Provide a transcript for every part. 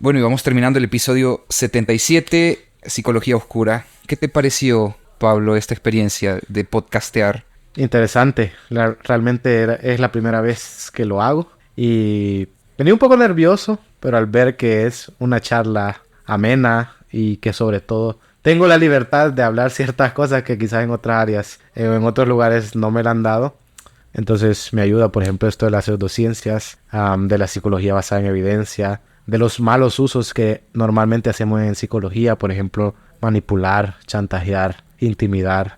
Bueno, y vamos terminando el episodio 77, Psicología Oscura. ¿Qué te pareció, Pablo, esta experiencia de podcastear? Interesante. Realmente es la primera vez que lo hago y venía un poco nervioso, pero al ver que es una charla amena y que sobre todo tengo la libertad de hablar ciertas cosas que quizás en otras áreas o en otros lugares no me la han dado. Entonces me ayuda, por ejemplo, esto de las pseudociencias, de la psicología basada en evidencia, de los malos usos que normalmente hacemos en psicología, por ejemplo, manipular, chantajear, intimidar.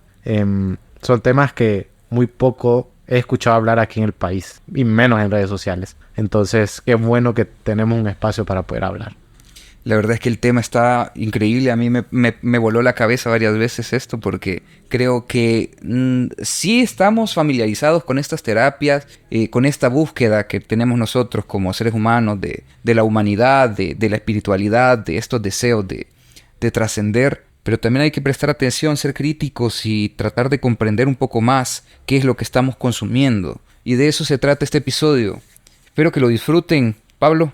Son temas que muy poco he escuchado hablar aquí en el país, y menos en redes sociales. Entonces, qué bueno que tenemos un espacio para poder hablar. La verdad es que el tema está increíble. A mí me voló la cabeza varias veces esto porque creo que sí estamos familiarizados con estas terapias, con esta búsqueda que tenemos nosotros como seres humanos de la humanidad, de la espiritualidad, de estos deseos de trascender. Pero también hay que prestar atención, ser críticos y tratar de comprender un poco más qué es lo que estamos consumiendo. Y de eso se trata este episodio. Espero que lo disfruten. Pablo,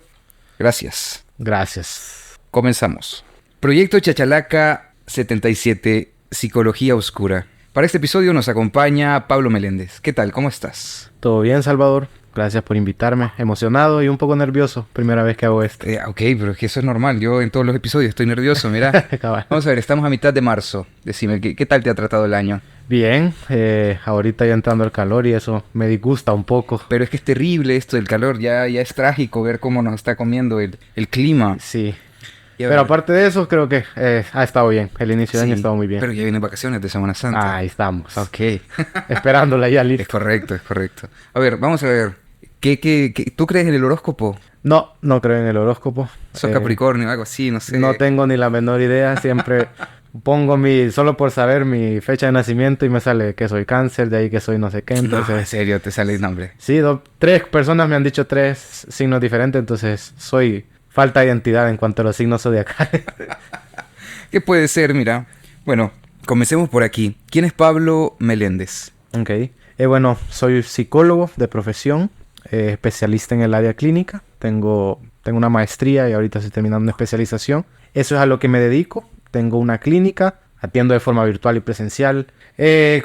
gracias. Gracias. Comenzamos. Proyecto Chachalaca 77, Psicología Oscura. Para este episodio nos acompaña Pablo Meléndez. ¿Qué tal? ¿Cómo estás? ¿Todo bien, Salvador? Gracias por invitarme. Emocionado y un poco nervioso. Primera vez que hago esto. Ok, pero es que eso es normal. Yo en todos los episodios estoy nervioso, mira. Vamos a ver, estamos a mitad de marzo. Decime, ¿qué tal te ha tratado el año? Bien, ahorita ya entrando el calor y eso me disgusta un poco. Pero es que es terrible esto del calor. Ya es trágico ver cómo nos está comiendo el clima. Sí. Pero aparte de eso, creo que ha estado bien. El inicio de año ha estado muy bien. Pero ya vienen vacaciones de Semana Santa. Ahí estamos. Ok. Esperándola ya lista. Es correcto. A ver, vamos a ver. ¿Tú crees en el horóscopo? No creo en el horóscopo. ¿Sos Capricornio, algo así? No sé. No tengo ni la menor idea. Siempre pongo solo por saber mi fecha de nacimiento y me sale que soy Cáncer, de ahí que soy no sé qué. Entonces, no, en serio, te sale el nombre. Sí, 3 personas me han dicho 3 signos diferentes, entonces soy falta de identidad en cuanto a los signos zodiacales. ¿Qué puede ser? Mira, bueno, comencemos por aquí. ¿Quién es Pablo Meléndez? Ok. Bueno, soy psicólogo de profesión, especialista en el área clínica. Tengo una maestría y ahorita estoy terminando una especialización. Eso es a lo que me dedico. Tengo una clínica, atiendo de forma virtual y presencial.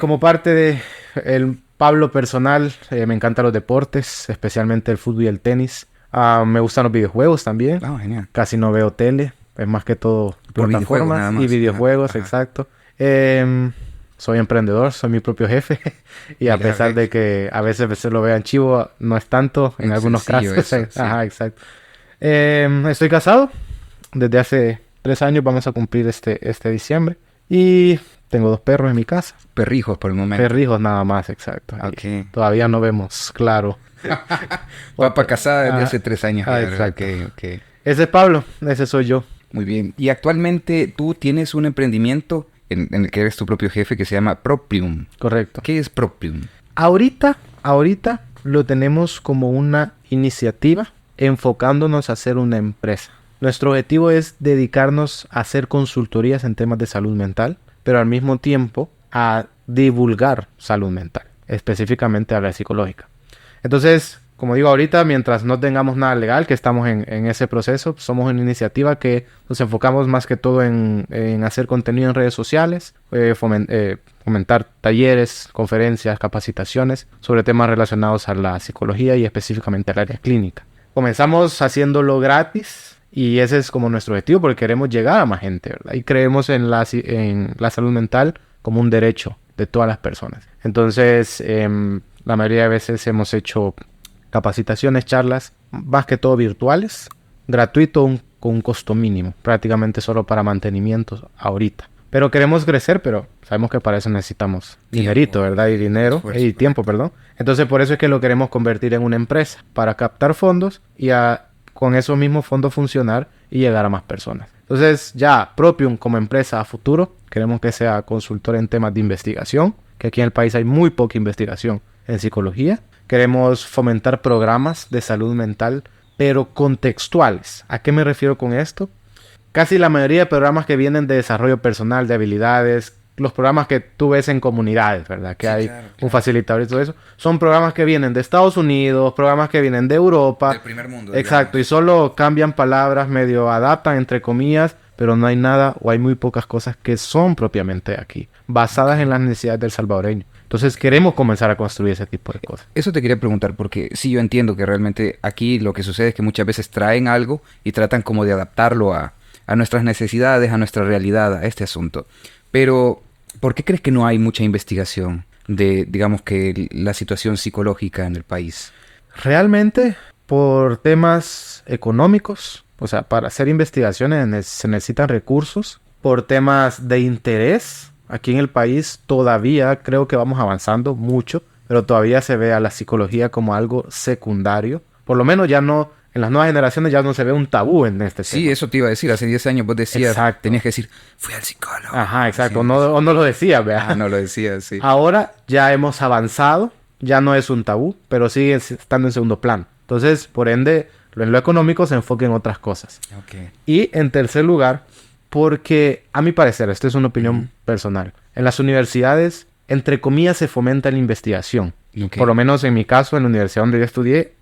Como parte de el Pablo personal, me encantan los deportes, especialmente el fútbol y el tenis. Me gustan los videojuegos también. Genial. Casi no veo tele. Es más que todo por plataformas y videojuegos, ajá. Exacto. Soy emprendedor, soy mi propio jefe. Y a pesar de que a veces lo vean chivo, no es tanto en algunos casos. Eso, sí. Ajá, exacto. Estoy casado. Desde hace 3 años vamos a cumplir este diciembre. Y tengo 2 perros en mi casa. Perrijos por el momento. Perrijos nada más, exacto. Okay. Todavía no vemos claro. Papa casada desde hace 3 años. Exacto. Okay. Ese es Pablo, ese soy yo. Muy bien. Y actualmente tú tienes un emprendimiento en el que eres tu propio jefe que se llama Proprium. Correcto. ¿Qué es Proprium? Ahorita lo tenemos como una iniciativa enfocándonos a ser una empresa. Nuestro objetivo es dedicarnos a hacer consultorías en temas de salud mental, pero al mismo tiempo a divulgar salud mental, específicamente a la psicológica. Entonces, como digo ahorita, mientras no tengamos nada legal, que estamos en ese proceso, somos una iniciativa que nos enfocamos más que todo en hacer contenido en redes sociales, fomentar talleres, conferencias, capacitaciones sobre temas relacionados a la psicología y específicamente al área clínica. Comenzamos haciéndolo gratis y ese es como nuestro objetivo porque queremos llegar a más gente, ¿verdad? Y creemos en la salud mental como un derecho de todas las personas. Entonces, la mayoría de veces hemos hecho capacitaciones, charlas, más que todo virtuales, gratuito con un costo mínimo, prácticamente solo para mantenimiento ahorita. Pero queremos crecer, pero sabemos que para eso necesitamos dinerito, ¿verdad? Y dinero, y tiempo, perdón. Entonces por eso es que lo queremos convertir en una empresa, para captar fondos y con esos mismos fondos funcionar y llegar a más personas. Entonces ya Proprium como empresa a futuro, queremos que sea consultor en temas de investigación, que aquí en el país hay muy poca investigación en psicología. Queremos fomentar programas de salud mental, pero contextuales. ¿A qué me refiero con esto? Casi la mayoría de programas que vienen de desarrollo personal, de habilidades, los programas que tú ves en comunidades, ¿verdad? Que Sí, hay claro, un claro. facilitador y todo eso. Son programas que vienen de Estados Unidos, programas que vienen de Europa. Del primer mundo, Exacto, y digamos. solo cambian palabras, medio adaptan entre comillas, pero no hay nada o hay muy pocas cosas que son propiamente aquí, basadas en las necesidades del salvadoreño. Entonces queremos comenzar a construir ese tipo de cosas. Eso te quería preguntar, porque sí, yo entiendo que realmente aquí lo que sucede es que muchas veces traen algo y tratan como de adaptarlo a nuestras necesidades, a nuestra realidad, a este asunto. Pero, ¿por qué crees que no hay mucha investigación de, digamos, que la situación psicológica en el país? Realmente, por temas económicos, o sea, para hacer investigaciones se necesitan recursos. Por temas de interés, aquí en el país todavía creo que vamos avanzando mucho, pero todavía se ve a la psicología como algo secundario. Por lo menos ya no, en las nuevas generaciones ya no se ve un tabú en este Sí, tema. eso te iba a decir. Hace 10 años vos decías, Exacto. tenías que decir, fui al psicólogo. Ajá, exacto. Sí. O no lo decía, vea. Ah, no lo decías, sí. Ahora ya hemos avanzado, ya no es un tabú, pero sigue estando en segundo plano. Entonces, por ende, en lo económico se enfoca en otras cosas. Ok. Y en tercer lugar, porque a mi parecer, esta es una opinión personal, en las universidades, entre comillas, se fomenta la investigación. Ok. Por lo menos en mi caso, en la universidad donde yo estudié,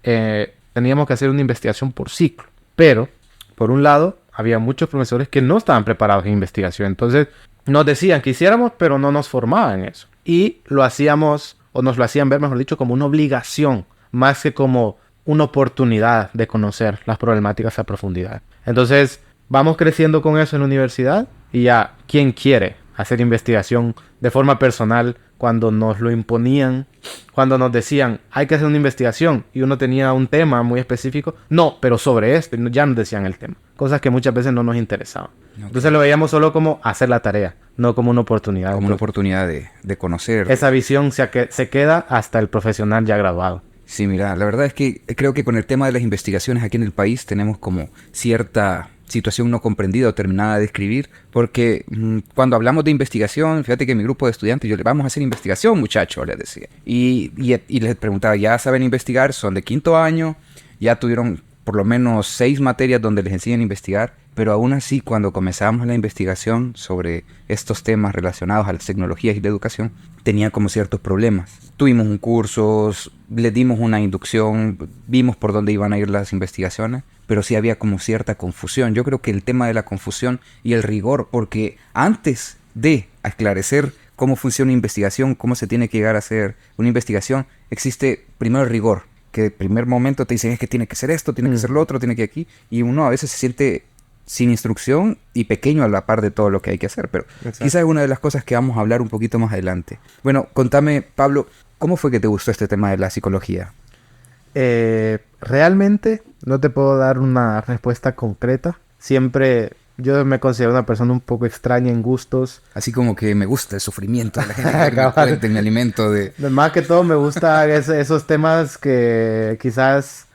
teníamos que hacer una investigación por ciclo. Pero, por un lado, había muchos profesores que no estaban preparados en investigación. Entonces, nos decían que hiciéramos, pero no nos formaban en eso. Y lo hacíamos, o nos lo hacían ver, mejor dicho, como una obligación, más que como una oportunidad de conocer las problemáticas a profundidad. Entonces, vamos creciendo con eso en la universidad y ya, ¿quién quiere hacer investigación de forma personal cuando nos lo imponían? Cuando nos decían, hay que hacer una investigación y uno tenía un tema muy específico. No, pero sobre esto, y ya nos decían el tema. Cosas que muchas veces no nos interesaban. Ok. Entonces lo veíamos solo como hacer la tarea, no como una oportunidad. Como una Entonces, oportunidad de conocer. esa visión se queda hasta el profesional ya graduado. Sí, mira, la verdad es que creo que con el tema de las investigaciones aquí en el país tenemos como cierta situación no comprendida o terminada de escribir, porque cuando hablamos de investigación, fíjate que mi grupo de estudiantes, yo le vamos a hacer investigación, muchachos, les decía. Y les preguntaba, ¿ya saben investigar? Son de quinto año, ya tuvieron por lo menos 6 materias donde les enseñan a investigar, pero aún así cuando comenzamos la investigación sobre estos temas relacionados a las tecnologías y la educación, tenía como ciertos problemas. Tuvimos un curso, les dimos una inducción, vimos por dónde iban a ir las investigaciones, pero sí había como cierta confusión. Yo creo que el tema de la confusión y el rigor, porque antes de esclarecer cómo funciona una investigación, cómo se tiene que llegar a hacer una investigación, existe primero el rigor, que el primer momento te dicen es que tiene que ser esto, tiene que ser lo otro, tiene que aquí, y uno a veces se siente sin instrucción y pequeño a la par de todo lo que hay que hacer, pero Exacto. quizás es una de las cosas que vamos a hablar un poquito más adelante. Bueno, contame, Pablo, ¿cómo fue que te gustó este tema de la psicología? Realmente no te puedo dar una respuesta concreta. Siempre yo me considero una persona un poco extraña en gustos. Así como que me gusta el sufrimiento de la gente que me Cabal. cuente, mi alimento de... Más que todo me gustan esos temas que quizás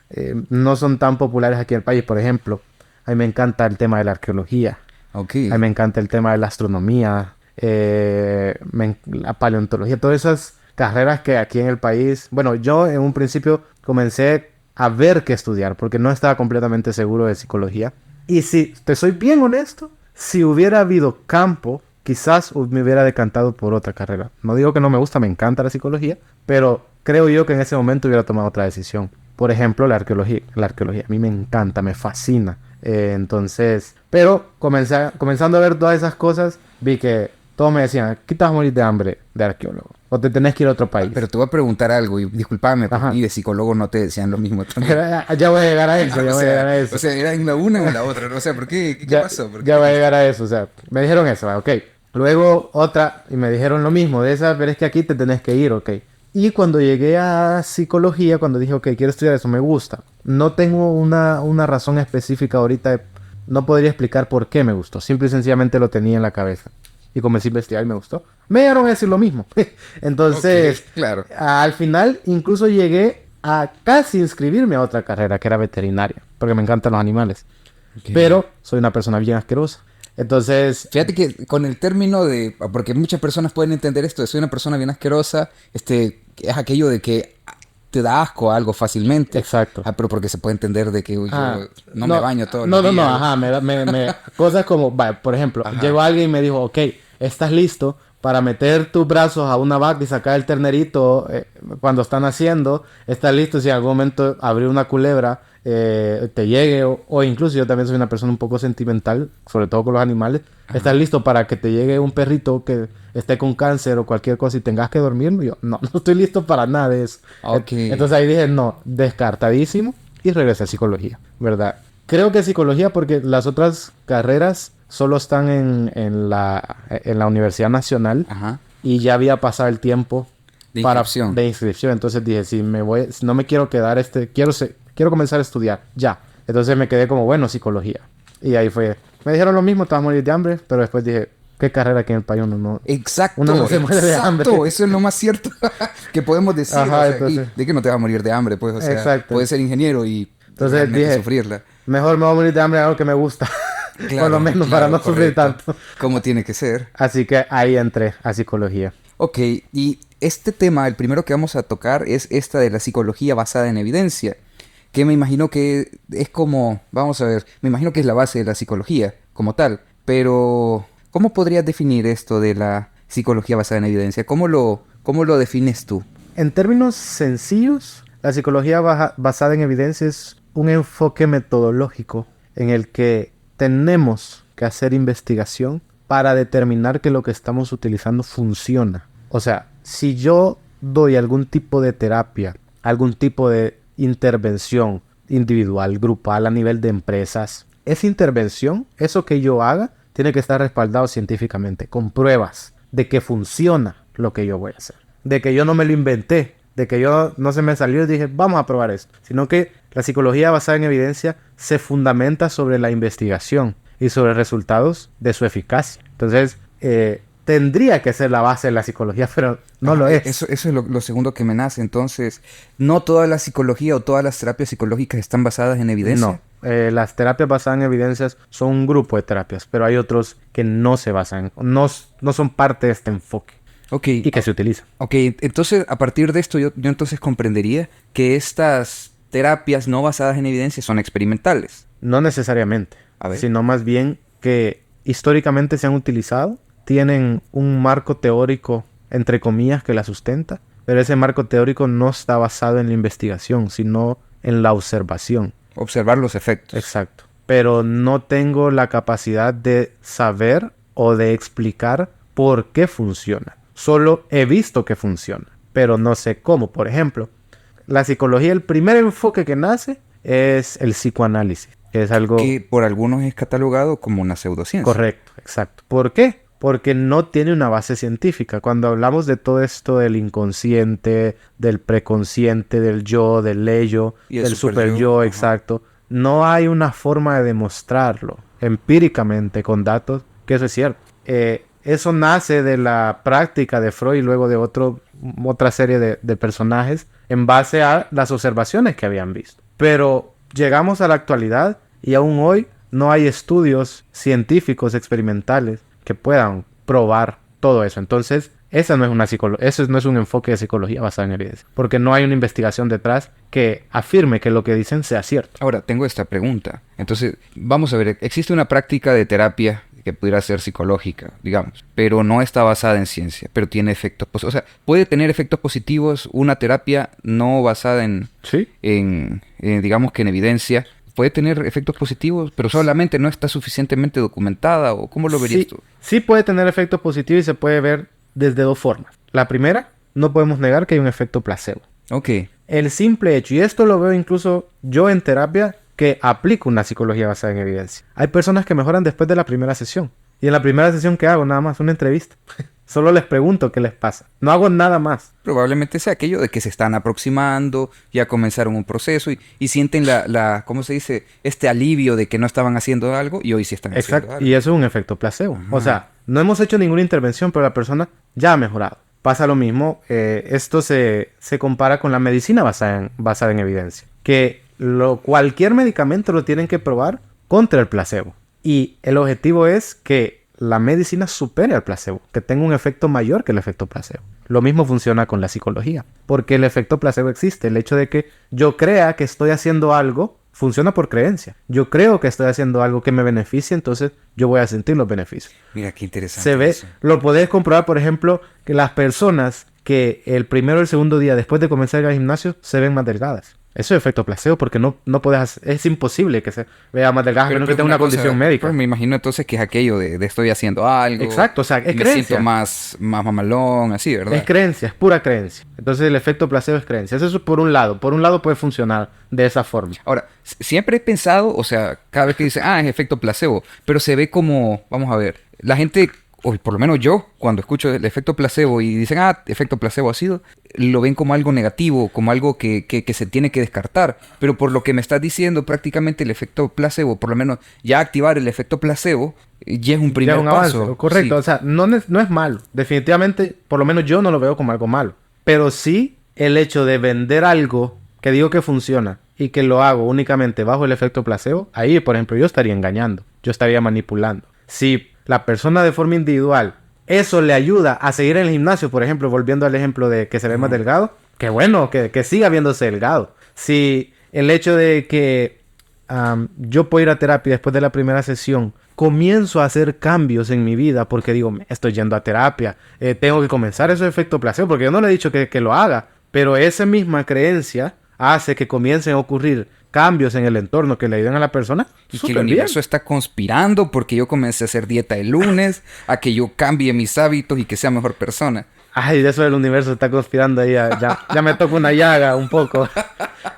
no son tan populares aquí en el país. Por ejemplo, a mí me encanta el tema de la arqueología. Ok. A mí me encanta el tema de la astronomía, la paleontología, todas esas carreras que aquí en el país... Bueno, yo en un principio comencé a ver qué estudiar porque no estaba completamente seguro de psicología. Y si te soy bien honesto, si hubiera habido campo, quizás me hubiera decantado por otra carrera. No digo que no me gusta, me encanta la psicología, pero creo yo que en ese momento hubiera tomado otra decisión. Por ejemplo, la arqueología. La arqueología a mí me encanta, me fascina. Entonces, pero comenzando a ver todas esas cosas, vi que todos me decían, aquí te vas a morir de hambre de arqueólogo. O te tenés que ir a otro país. Pero te voy a preguntar algo y discúlpame, Ajá. y de psicólogo no te decían lo mismo también. Ya voy a llegar a eso, ya voy a llegar a eso. O sea, era en la una o en la otra, ¿no? O sea, ¿por qué? ¿Qué Ya, pasó? ¿Por ya qué? voy a llegar a eso, o sea, me dijeron eso, ok. Luego otra, y me dijeron lo mismo, de esa, pero es que aquí te tenés que ir, ok. Y cuando llegué a psicología, cuando dije, ok, quiero estudiar eso, me gusta. No tengo una razón específica ahorita, no podría explicar por qué me gustó, simple y sencillamente lo tenía en la cabeza. Y comencé a investigar y me gustó. Me llegaron a decir lo mismo. Entonces, Ok, claro. al final incluso llegué a casi inscribirme a otra carrera, que era veterinaria, porque me encantan los animales. Ok. Pero soy una persona bien asquerosa. Entonces, Fíjate que con el término de... Porque muchas personas pueden entender esto de soy una persona bien asquerosa, es aquello de que te da asco a algo fácilmente. exacto. Ah, pero porque se puede entender de que uy, Ah, yo no me baño todo No, el día. ajá, cosas como, vaya, por ejemplo, Ajá. llegó alguien y me dijo, ok, ¿estás listo para meter tus brazos a una vaca y sacar el ternerito cuando están haciendo, estás listo si en algún momento abrir una culebra te llegue, o incluso yo también soy una persona un poco sentimental, sobre todo con los animales, estás listo para que te llegue un perrito que esté con cáncer o cualquier cosa y tengas que dormir. Yo no estoy listo para nada de eso. Okay. Entonces ahí dije, no, descartadísimo, y regresé a psicología, ¿verdad? Creo que psicología porque las otras carreras solo están en la Universidad Nacional. Ajá. Y ya había pasado el tiempo de inscripción. de inscripción. Entonces dije, si no me quiero quedar, quiero comenzar a estudiar ya. Entonces me quedé como, bueno, psicología. Y ahí fue. Me dijeron lo mismo, te vas a morir de hambre, pero después dije, ¿qué carrera aquí en el país uno no? Exacto, uno no se muere de hambre. Eso es lo más cierto que podemos decir. Ajá, o sea, entonces, de que no te vas a morir de hambre, pues, o sea, exacto. puedes ser ingeniero y entonces dije, sufrirla. Mejor me voy a morir de hambre, algo que me gusta. Claro, por lo menos para no sufrir tanto. Como tiene que ser. Así que ahí entré a psicología. Ok, y este tema, el primero que vamos a tocar es esta de la psicología basada en evidencia, que me imagino que es como, vamos a ver, me imagino que es la base de la psicología como tal, pero ¿cómo podrías definir esto de la psicología basada en evidencia? ¿Cómo lo defines tú? En términos sencillos, la psicología basada en evidencia es un enfoque metodológico en el que tenemos que hacer investigación para determinar que lo que estamos utilizando funciona. O sea, si yo doy algún tipo de terapia, algún tipo de intervención individual, grupal, a nivel de empresas, esa intervención, eso que yo haga, tiene que estar respaldado científicamente, con pruebas de que funciona lo que yo voy a hacer. De que yo no me lo inventé, de que yo no se me salió y dije, vamos a probar esto. Sino que la psicología basada en evidencia se fundamenta sobre la investigación y sobre resultados de su eficacia. Entonces, tendría que ser la base de la psicología, pero no lo es. Eso es lo segundo que me nace. Entonces, ¿no toda la psicología o todas las terapias psicológicas están basadas en evidencia? No, las terapias basadas en evidencias son un grupo de terapias, pero hay otros que no se basan, no son parte de este enfoque. Okay. Y que se utilizan. Ok, entonces a partir de esto yo entonces comprendería que estas terapias no basadas en evidencia son experimentales. No necesariamente, sino más bien que históricamente se han utilizado, tienen un marco teórico, entre comillas, que la sustenta, pero ese marco teórico no está basado en la investigación, sino en la observación. Observar los efectos. Exacto. Pero no tengo la capacidad de saber o de explicar por qué funciona. Solo he visto que funciona, pero no sé cómo. Por ejemplo, la psicología, el primer enfoque que nace es el psicoanálisis, que es algo que por algunos es catalogado como una pseudociencia. Correcto, exacto. ¿Por qué? Porque no tiene una base científica. Cuando hablamos de todo esto del inconsciente, del preconsciente, del yo, del ello, del super yo, exacto, no hay una forma de demostrarlo empíricamente con datos que eso es cierto. Eso nace de la práctica de Freud y luego de otra serie de personajes en base a las observaciones que habían visto. Pero llegamos a la actualidad y aún hoy no hay estudios científicos experimentales que puedan probar todo eso. Entonces, eso no es un enfoque de psicología basada en evidencia, porque no hay una investigación detrás que afirme que lo que dicen sea cierto. Ahora, tengo esta pregunta. Entonces, vamos a ver, existe una práctica de terapia que pudiera ser psicológica, digamos, pero no está basada en ciencia, pero tiene efectos positivos. O sea, puede tener efectos positivos una terapia no basada en, ¿sí? Digamos que en evidencia. Puede tener efectos positivos, pero solamente no está suficientemente documentada, ¿o cómo lo verías tú? Sí puede tener efectos positivos y se puede ver desde dos formas. La primera, no podemos negar que hay un efecto placebo. Ok. El simple hecho, y esto lo veo incluso yo en terapia, que aplico una psicología basada en evidencia. Hay personas que mejoran después de la primera sesión. Y en la primera sesión, ¿qué hago? Nada más, una entrevista. Solo les pregunto qué les pasa. No hago nada más. Probablemente sea aquello de que se están aproximando, ya comenzaron un proceso y sienten ¿cómo se dice? Este alivio de que no estaban haciendo algo y hoy sí están haciendo algo. Y eso es un efecto placebo. Ajá. O sea, no hemos hecho ninguna intervención, pero la persona ya ha mejorado. Pasa lo mismo. Esto se compara con la medicina basada en evidencia. Que cualquier medicamento lo tienen que probar contra el placebo. Y el objetivo es que la medicina supere al placebo, que tenga un efecto mayor que el efecto placebo. Lo mismo funciona con la psicología, porque el efecto placebo existe. El hecho de que yo crea que estoy haciendo algo funciona por creencia. Yo creo que estoy haciendo algo que me beneficia, entonces yo voy a sentir los beneficios. Mira, qué interesante. Se ve, eso. lo podés comprobar, por ejemplo, que las personas que el primero o el segundo día después de comenzar al gimnasio se ven más delgadas. Eso es efecto placebo porque no puedes hacer, es imposible que se vea más delgada a menos que tenga una condición médica. Pues me imagino entonces que es aquello de estoy haciendo algo. Exacto, o sea, es me creencia. siento más mamalón, así, ¿verdad? Es creencia, es pura creencia. Entonces el efecto placebo es creencia. Eso es por un lado. Por un lado puede funcionar de esa forma. Ahora, siempre he pensado, o sea, cada vez que dice, es efecto placebo, pero se ve como, vamos a ver, la gente, o por lo menos yo, cuando escucho el efecto placebo y dicen, efecto placebo ha sido, lo ven como algo negativo, como algo que se tiene que descartar. Pero por lo que me estás diciendo, prácticamente el efecto placebo, por lo menos ya activar el efecto placebo, ya es un primer Ya un paso. avance, correcto. Sí. O sea, no es malo. Definitivamente, por lo menos yo no lo veo como algo malo. Pero sí el hecho de vender algo que digo que funciona y que lo hago únicamente bajo el efecto placebo, ahí, por ejemplo, yo estaría engañando. Yo estaría manipulando. Si la persona de forma individual, eso le ayuda a seguir en el gimnasio, por ejemplo, volviendo al ejemplo de que se ve más delgado, que bueno, que siga viéndose delgado. Si el hecho de que yo puedo ir a terapia después de la primera sesión, comienzo a hacer cambios en mi vida porque digo, estoy yendo a terapia, tengo que comenzar, eso es efecto placebo, porque yo no le he dicho que lo haga, pero esa misma creencia hace que comiencen a ocurrir cambios en el entorno que le ayuden a la persona. Y que el universo está conspirando porque yo comencé a hacer dieta el lunes, a que yo cambie mis hábitos y que sea mejor persona. Ay, de eso el universo está conspirando ahí. Ya me toca una llaga un poco.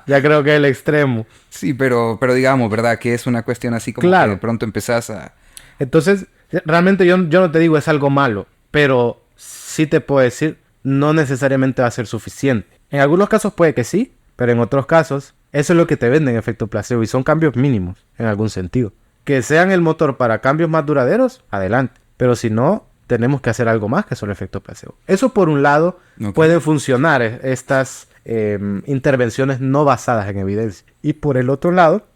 Ya creo que es el extremo. Sí, pero digamos, ¿verdad? Que es una cuestión así como Claro. que de pronto empezás a... Entonces, realmente yo no te digo es algo malo, pero sí te puedo decir, no necesariamente va a ser suficiente. En algunos casos puede que sí, pero en otros casos, eso es lo que te venden efecto placebo y son cambios mínimos, en algún sentido. Que sean el motor para cambios más duraderos, adelante. Pero si no, tenemos que hacer algo más que solo efecto placebo. Eso por un lado pueden funcionar estas intervenciones no basadas en evidencia. Y por el otro lado,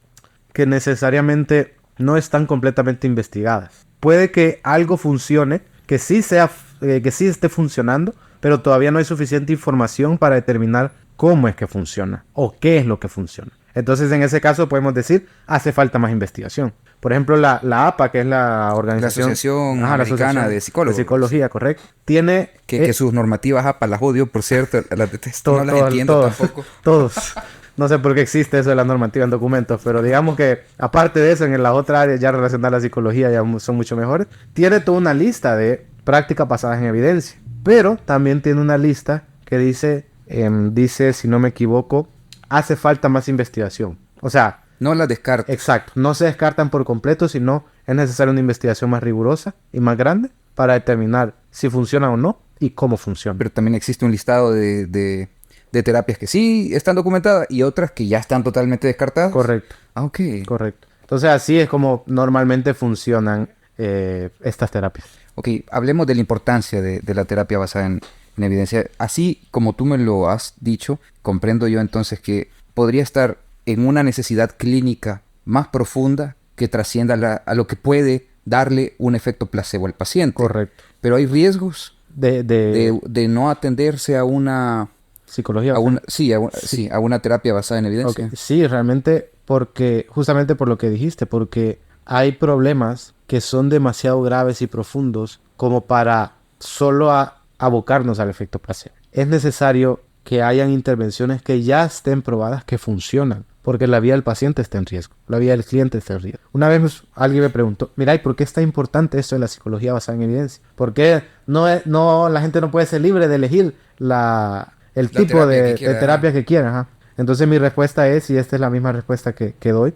que necesariamente no están completamente investigadas. Puede que algo funcione, que sí esté funcionando, pero todavía no hay suficiente información para determinar cómo es que funciona o qué es lo que funciona. Entonces, en ese caso podemos decir, hace falta más investigación. Por ejemplo, la APA, que es la organización... La Asociación Americana de Psicólogos. De Psicología, correcto. Tiene... Que sus normativas APA las odio, por cierto, las detesto, no las entiendo tampoco. Todos. No sé por qué existe eso de la normativa en documentos, pero digamos que aparte de eso, en las otras áreas ya relacionadas a la psicología ya son mucho mejores. Tiene toda una lista de prácticas basadas en evidencia, pero también tiene una lista que dice, si no me equivoco, hace falta más investigación. O sea... No las descarto. Exacto. No se descartan por completo, sino es necesaria una investigación más rigurosa y más grande para determinar si funciona o no y cómo funciona. Pero también existe un listado de terapias que sí están documentadas y otras que ya están totalmente descartadas. Correcto. Ok. Correcto. Entonces así es como normalmente funcionan estas terapias. Ok, hablemos de la importancia de la terapia basada en evidencia. Así como tú me lo has dicho, comprendo yo entonces que podría estar en una necesidad clínica más profunda que trascienda a lo que puede darle un efecto placebo al paciente. Correcto. Pero hay riesgos De no atenderse a una... psicología. A una terapia basada en evidencia. Okay. Sí, realmente, justamente por lo que dijiste, porque hay problemas que son demasiado graves y profundos como para solo abocarnos al efecto placebo. Es necesario que hayan intervenciones que ya estén probadas que funcionan, porque la vida del paciente está en riesgo, la vida del cliente está en riesgo. Una vez alguien me preguntó, mira, ¿y por qué es tan importante esto de la psicología basada en evidencia? ¿Por qué la gente no puede ser libre de elegir el tipo de terapia que quiera? Ajá. Entonces mi respuesta es, y esta es la misma respuesta que doy,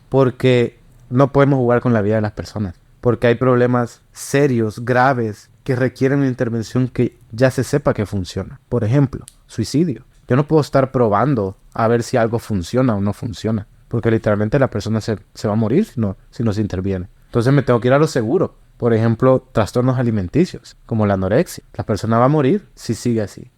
porque no podemos jugar con la vida de las personas, porque hay problemas serios, graves, que requieren una intervención que ya se sepa que funciona. Por ejemplo, suicidio. Yo no puedo estar probando a ver si algo funciona o no funciona, porque literalmente la persona se va a morir si no se interviene. Entonces me tengo que ir a lo seguro. Por ejemplo, trastornos alimenticios, como la anorexia. La persona va a morir si sigue así.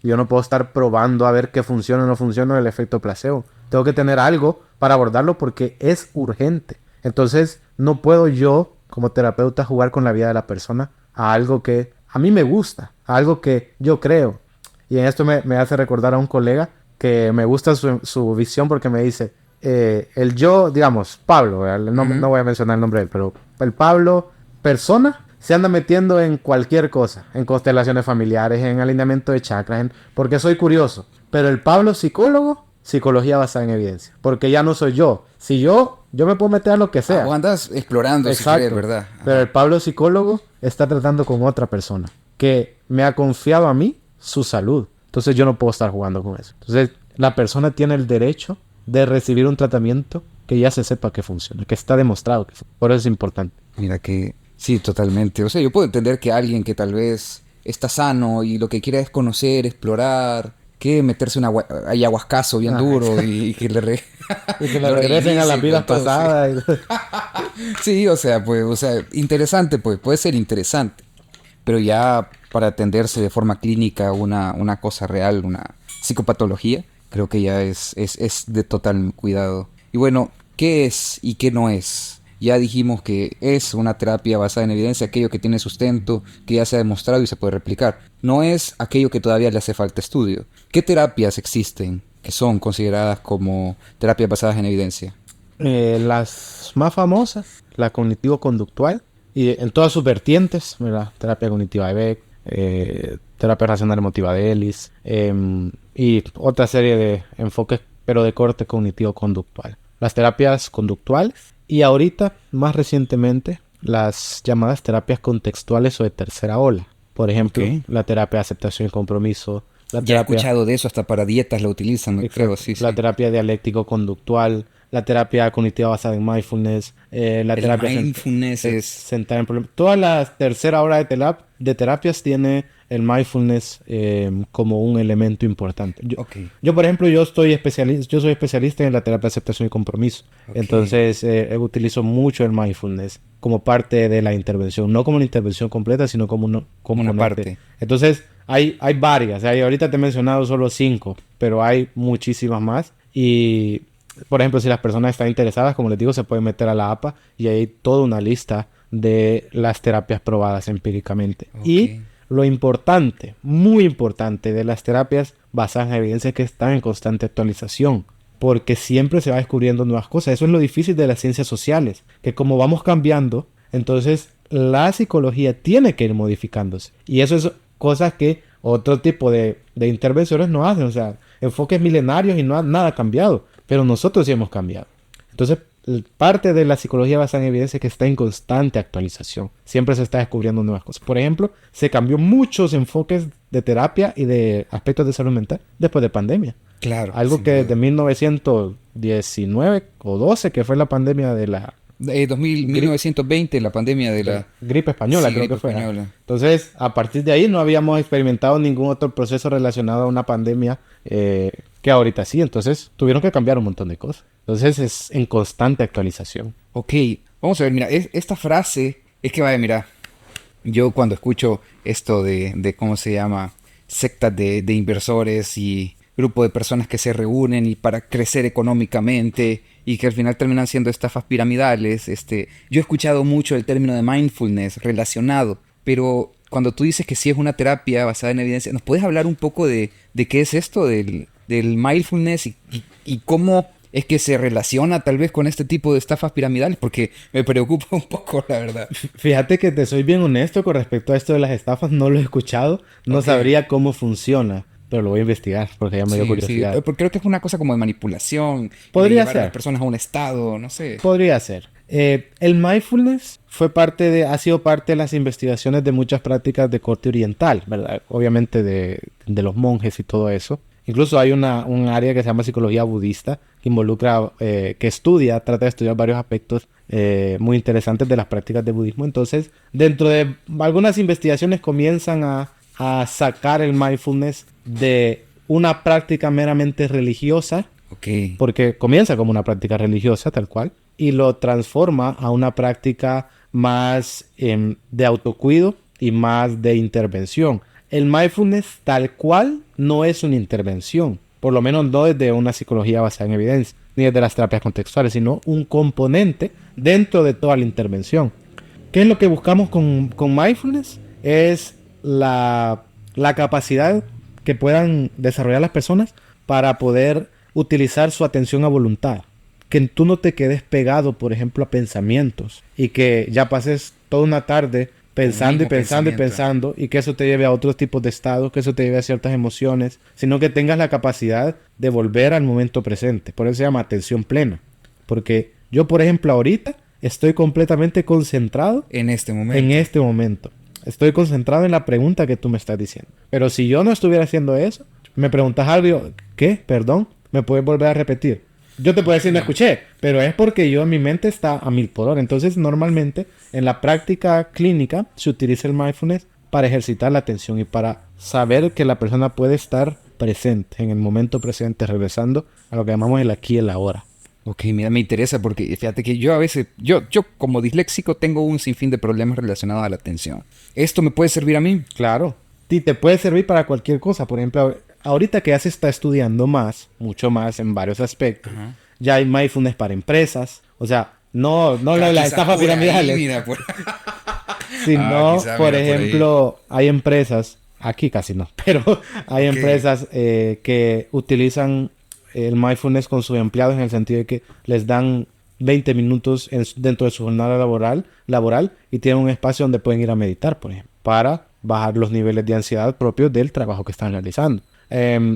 Yo no puedo estar probando a ver qué funciona o no funciona el efecto placebo. Tengo que tener algo para abordarlo porque es urgente. Entonces, no puedo yo, como terapeuta, jugar con la vida de la persona a algo que a mí me gusta, a algo que yo creo. Y en esto me hace recordar a un colega que me gusta su visión porque me dice, el yo, digamos, Pablo, no voy a mencionar el nombre de él, pero el Pablo, persona, se anda metiendo en cualquier cosa, en constelaciones familiares, en alineamiento de chakras, porque soy curioso. Pero el Pablo psicólogo, psicología basada en evidencia, porque ya no soy yo. Si yo me puedo meter a lo que sea. Vos andas explorando, exacto, si quieres, ¿verdad? Ajá. Pero el Pablo psicólogo está tratando con otra persona que me ha confiado a mí su salud. Entonces yo no puedo estar jugando con eso. Entonces la persona tiene el derecho de recibir un tratamiento que ya se sepa que funciona, que está demostrado que funciona. Por eso es importante. Mira que sí, totalmente. O sea, yo puedo entender que alguien que tal vez está sano y lo que quiere es conocer, explorar, que meterse un ayahuascazo bien duro y que le y que le regresen a las vidas pasadas. Sí, o sea, interesante, pues, puede ser interesante. Pero ya para atenderse de forma clínica una cosa real, una psicopatología, creo que ya es de total cuidado. Y bueno, ¿qué es y qué no es? Ya dijimos que es una terapia basada en evidencia, aquello que tiene sustento, que ya se ha demostrado y se puede replicar. No es aquello que todavía le hace falta estudio. ¿Qué terapias existen que son consideradas como terapias basadas en evidencia? Las más famosas, la cognitivo-conductual, y en todas sus vertientes, ¿verdad? Terapia cognitiva de Beck, terapia racional emotiva de Ellis, y otra serie de enfoques, pero de corte cognitivo-conductual. Las terapias conductuales y ahorita, más recientemente, las llamadas terapias contextuales o de tercera ola. Por ejemplo, la terapia de aceptación y compromiso. Ya he escuchado de eso, hasta para dietas lo utilizan, creo, sí. La terapia dialéctico-conductual, la terapia cognitiva basada en mindfulness, la terapia mindfulness es sentada en problemas. Todas las tercera hora de terapias tiene el mindfulness como un elemento importante. Yo, por ejemplo, yo soy especialista en la terapia de aceptación y compromiso. Entonces, utilizo mucho el mindfulness como parte de la intervención. No como una intervención completa, sino como una parte. Entonces, hay varias. Ahorita te he mencionado solo 5, pero hay muchísimas más. Y, por ejemplo, si las personas están interesadas, como les digo, se pueden meter a la APA y hay toda una lista de las terapias probadas empíricamente. Y lo importante, muy importante de las terapias basadas en evidencia es que están en constante actualización, porque siempre se va descubriendo nuevas cosas. Eso es lo difícil de las ciencias sociales, que como vamos cambiando, entonces la psicología tiene que ir modificándose. Y eso es cosas que otro tipo de intervenciones no hacen. O sea, enfoques milenarios y nada ha cambiado, pero nosotros sí hemos cambiado. Entonces, parte de la psicología basada en evidencia es que está en constante actualización. Siempre se está descubriendo nuevas cosas. Por ejemplo, se cambió muchos enfoques de terapia y de aspectos de salud mental después de pandemia. Claro. Algo que desde 1919 o 12, que fue la pandemia de la... 1920, la pandemia de la... gripe española, creo que fue. Española. Entonces, a partir de ahí no habíamos experimentado ningún otro proceso relacionado a una pandemia que ahorita sí. Entonces, tuvieron que cambiar un montón de cosas. Entonces, es en constante actualización. Ok, vamos a ver, mira, esta frase, es que vaya, mira, yo cuando escucho esto de ¿cómo se llama? Sectas de inversores y grupo de personas que se reúnen y para crecer económicamente y que al final terminan siendo estafas piramidales. Yo he escuchado mucho el término de mindfulness relacionado, pero cuando tú dices que sí es una terapia basada en evidencia, ¿nos puedes hablar un poco de qué es esto del mindfulness y cómo es que se relaciona tal vez con este tipo de estafas piramidales? Porque me preocupa un poco, la verdad. Fíjate que te soy bien honesto con respecto a esto de las estafas, no lo he escuchado, no sabría cómo funciona. Pero lo voy a investigar porque ya me dio curiosidad. Sí, porque creo que es una cosa como de manipulación. Podría de llevar ser. A las personas a un estado, no sé. Podría ser. El mindfulness ha sido parte de las investigaciones de muchas prácticas de corte oriental, ¿verdad? Obviamente de los monjes y todo eso. Incluso hay un área que se llama psicología budista que involucra, trata de estudiar varios aspectos muy interesantes de las prácticas de budismo. Entonces, dentro de algunas investigaciones comienzan a sacar el mindfulness de una práctica meramente religiosa, porque comienza como una práctica religiosa tal cual, y lo transforma a una práctica más de autocuido y más de intervención. El mindfulness tal cual no es una intervención, por lo menos no desde una psicología basada en evidencia, ni desde las terapias contextuales, sino un componente dentro de toda la intervención. ¿Qué es lo que buscamos con mindfulness? Es la capacidad que puedan desarrollar las personas para poder utilizar su atención a voluntad. que tú no te quedes pegado, por ejemplo, a pensamientos y que ya pases toda una tarde pensando y pensando y pensando y que eso te lleve a otros tipos de estados, que eso te lleve a ciertas emociones, sino que tengas la capacidad de volver al momento presente. Por eso se llama atención plena. Porque yo, por ejemplo, ahorita estoy completamente concentrado en este momento. En este momento. Estoy concentrado en la pregunta que tú me estás diciendo. Pero si yo no estuviera haciendo eso, me preguntas algo y yo, ¿qué? Perdón, ¿me puedes volver a repetir? Yo te puedo decir, no escuché, pero es porque yo, mi mente está a 1000 por hora. Entonces, normalmente, en la práctica clínica, se utiliza el mindfulness para ejercitar la atención y para saber que la persona puede estar presente, en el momento presente, regresando a lo que llamamos el aquí y el ahora. Ok, mira, me interesa porque fíjate que yo a veces, yo como disléxico tengo un sinfín de problemas relacionados a la atención. ¿Esto me puede servir a mí? Claro, y te puede servir para cualquier cosa. Por ejemplo, ahorita que ya se está estudiando más, mucho más en varios aspectos, ya hay mindfulness para empresas, o sea, no la estafa piramidal, sino, por ejemplo, hay empresas, aquí casi no, pero hay empresas que utilizan el mindfulness con sus empleados en el sentido de que les dan 20 minutos dentro de su jornada laboral y tienen un espacio donde pueden ir a meditar, por ejemplo, para bajar los niveles de ansiedad propios del trabajo que están realizando.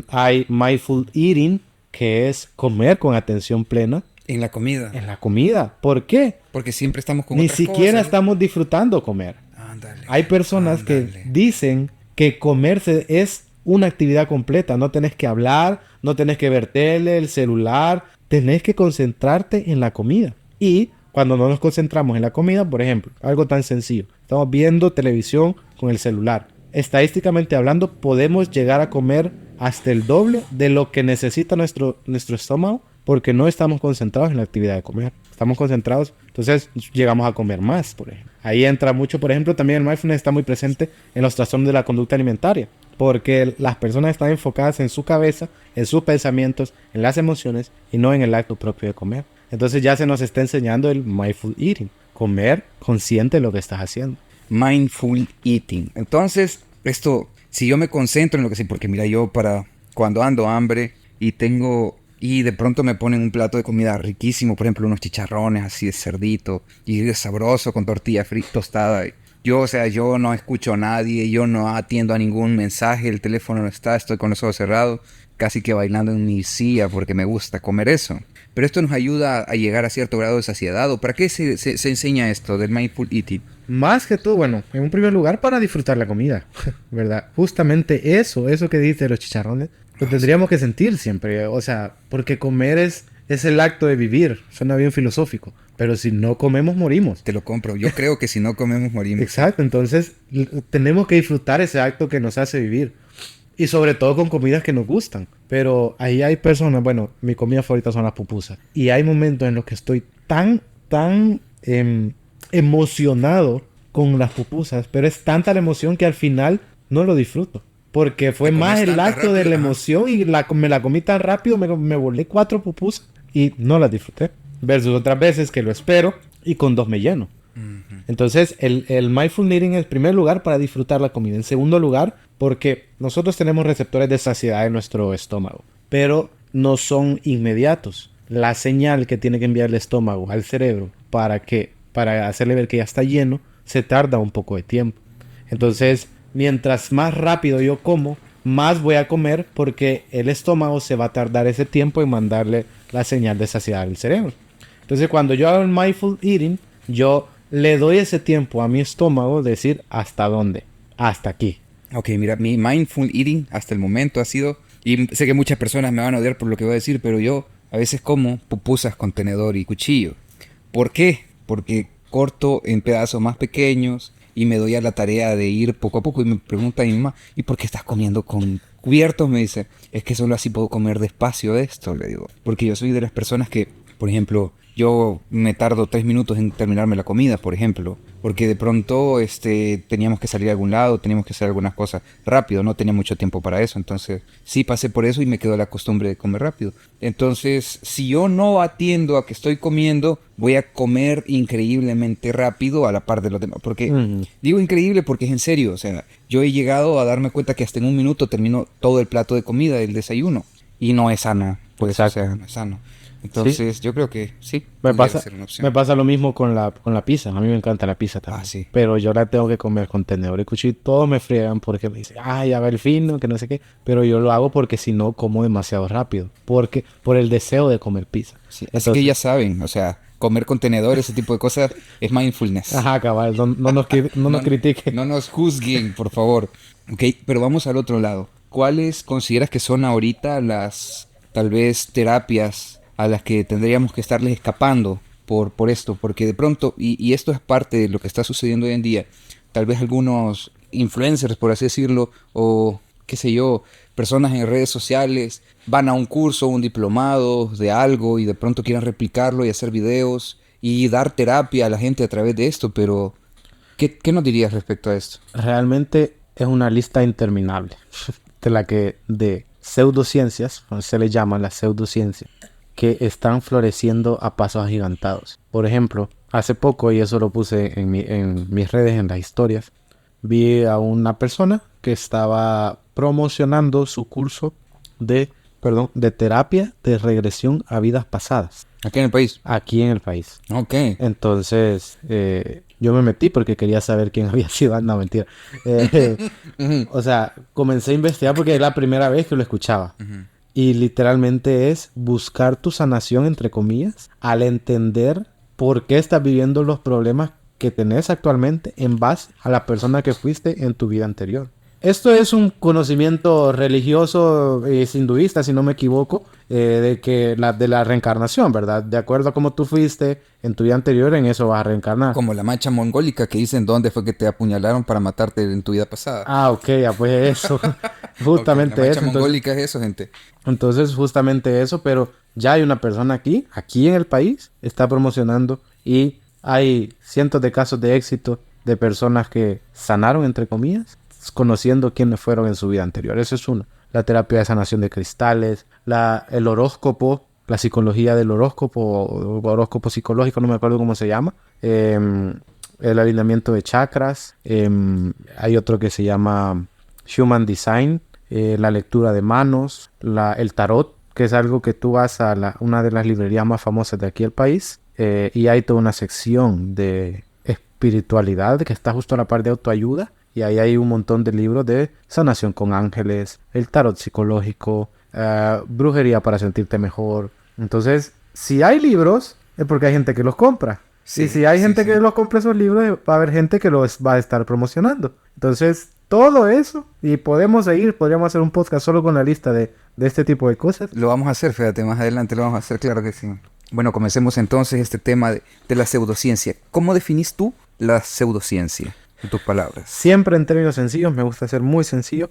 Hay mindful eating, que es comer con atención plena. En la comida. En la comida. ¿Por qué? Porque siempre estamos con Ni otras siquiera cosas. estamos disfrutando comer. Ándale, hay personas que dicen que comerse es una actividad completa. No tenés que hablar, no tenés que ver tele, el celular. Tenés que concentrarte en la comida. Y cuando no nos concentramos en la comida, por ejemplo, algo tan sencillo. Estamos viendo televisión con el celular. Estadísticamente hablando, podemos llegar a comer hasta el doble de lo que necesita nuestro estómago porque no estamos concentrados en la actividad de comer. Estamos concentrados, entonces llegamos a comer más, por ejemplo. Ahí entra mucho, por ejemplo, también el mindfulness está muy presente en los trastornos de la conducta alimentaria, porque las personas están enfocadas en su cabeza, en sus pensamientos, en las emociones y no en el acto propio de comer. Entonces ya se nos está enseñando el mindful eating, comer consciente de lo que estás haciendo. Mindful eating. Entonces, esto, si yo me concentro en lo que sí, porque mira, yo para cuando ando hambre y de pronto me ponen un plato de comida riquísimo, por ejemplo, unos chicharrones así de cerdito y es sabroso con tortilla frita tostada. Yo no escucho a nadie, yo no atiendo a ningún mensaje, el teléfono no está, estoy con los ojos cerrados, casi que bailando en mi silla porque me gusta comer eso. Pero esto nos ayuda a llegar a cierto grado de saciedad. ¿O para qué se enseña esto del mindful eating? Más que todo, bueno, en un primer lugar para disfrutar la comida, ¿verdad? Justamente eso que dice los chicharrones, lo tendríamos que sentir siempre. O sea, porque comer es el acto de vivir. Suena bien filosófico. Pero si no comemos, morimos. Te lo compro. Yo creo que si no comemos, morimos. Exacto. Entonces, tenemos que disfrutar ese acto que nos hace vivir. Y sobre todo con comidas que nos gustan. Pero ahí hay personas, bueno, mi comida favorita son las pupusas. Y hay momentos en los que estoy tan emocionado con las pupusas. Pero es tanta la emoción que al final no lo disfruto. Porque fue más el acto de la emoción y me la comí tan rápido, me volé 4 pupusas y no las disfruté. Versus otras veces que lo espero y con 2 me lleno. Entonces, el mindful eating es en primer lugar para disfrutar la comida. En segundo lugar, porque nosotros tenemos receptores de saciedad en nuestro estómago, pero no son inmediatos. La señal que tiene que enviar el estómago al cerebro para hacerle ver que ya está lleno, se tarda un poco de tiempo. Entonces, mientras más rápido yo como, más voy a comer porque el estómago se va a tardar ese tiempo en mandarle la señal de saciedad al cerebro. Entonces, cuando yo hago el mindful eating, yo le doy ese tiempo a mi estómago de decir hasta dónde, hasta aquí. Ok, mira, mi mindful eating hasta el momento ha sido, y sé que muchas personas me van a odiar por lo que voy a decir, pero yo a veces como pupusas con tenedor y cuchillo. ¿Por qué? Porque corto en pedazos más pequeños y me doy a la tarea de ir poco a poco y me pregunta mi mamá, ¿y por qué estás comiendo con cubiertos? Me dice, es que solo así puedo comer despacio esto, le digo. Porque yo soy de las personas que, por ejemplo, yo me tardo 3 minutos en terminarme la comida, por ejemplo, porque de pronto teníamos que salir a algún lado, teníamos que hacer algunas cosas rápido, no tenía mucho tiempo para eso, entonces sí pasé por eso y me quedó la costumbre de comer rápido. Entonces, si yo no atiendo a que estoy comiendo, voy a comer increíblemente rápido a la par de los demás, porque digo increíble porque es en serio, o sea, yo he llegado a darme cuenta que hasta en 1 minuto termino todo el plato de comida del desayuno y no es sano, pues, o sea, no es sano. Entonces, yo creo que sí, Me pudiera pasa, ser una opción. me pasa lo mismo con la pizza. A mí me encanta la pizza también. Ah, sí. Pero yo la tengo que comer con tenedor y cuchillo. Y todos me friegan porque me dicen, ay, ya va el fino, que no sé qué. Pero yo lo hago porque si no, como demasiado rápido. Porque, por el deseo de comer pizza. Sí, así que Entonces, ya saben, o sea, comer con tenedor, ese tipo de cosas, es mindfulness. ajá, cabal, no nos No, critiquen. no nos juzguen, por favor. Ok, pero vamos al otro lado. ¿Cuáles consideras que son ahorita las, tal vez, terapias a las que tendríamos que estarles escapando por esto? Porque de pronto, y esto es parte de lo que está sucediendo hoy en día, tal vez algunos influencers, por así decirlo, o qué sé yo, personas en redes sociales van a un curso, un diplomado de algo y de pronto quieren replicarlo y hacer videos y dar terapia a la gente a través de esto, pero ¿qué nos dirías respecto a esto? Realmente es una lista interminable de pseudociencias, como se le llama las pseudociencias, que están floreciendo a pasos agigantados. Por ejemplo, hace poco, y eso lo puse en mis redes, en las historias, vi a una persona que estaba promocionando su curso de terapia de regresión a vidas pasadas Aquí en el país. aquí en el país. Ok. Entonces, yo me metí porque quería saber quién había sido. No, mentira. Eh, Ujú, o sea, comencé a investigar porque es la primera vez que lo escuchaba. ujú. Y literalmente es buscar tu sanación, entre comillas, al entender por qué estás viviendo los problemas que tenés actualmente en base a la persona que fuiste en tu vida anterior. Esto es un conocimiento religioso, es hinduista, si no me equivoco, de la reencarnación, ¿verdad? De acuerdo a cómo tú fuiste en tu vida anterior, en eso vas a reencarnar. Como la mancha mongólica que dicen dónde fue que te apuñalaron para matarte en tu vida pasada. Ah, ok, ya pues eso. Ok, la Justamente mancha eso. Entonces, mongólica es eso, gente. Entonces, justamente eso, pero ya hay una persona aquí en el país, está promocionando y hay cientos de casos de éxito de personas que sanaron, entre comillas, conociendo quiénes fueron en su vida anterior. Eso es uno. La terapia de sanación de cristales, el horóscopo, la psicología del horóscopo, o horóscopo psicológico, no me acuerdo cómo se llama. El alineamiento de chakras. Hay otro que se llama Human Design, la lectura de manos, el tarot, que es algo que tú vas a una de las librerías más famosas de aquí del país, y hay toda una sección de espiritualidad que está justo a la par de autoayuda, y ahí hay un montón de libros de sanación con ángeles, el tarot psicológico, brujería para sentirte mejor. Entonces, si hay libros, es porque hay gente que los compra. Y Sí, si hay sí, gente sí. que los compra esos libros, va a haber gente que los va a estar promocionando. Entonces, todo eso, y podríamos hacer un podcast solo con la lista de este tipo de cosas. Lo vamos a hacer, fíjate, más adelante lo vamos a hacer, claro que sí. Bueno, comencemos entonces este tema de la pseudociencia. ¿Cómo definís tú la pseudociencia, en tus palabras? Siempre en términos sencillos, me gusta ser muy sencillo.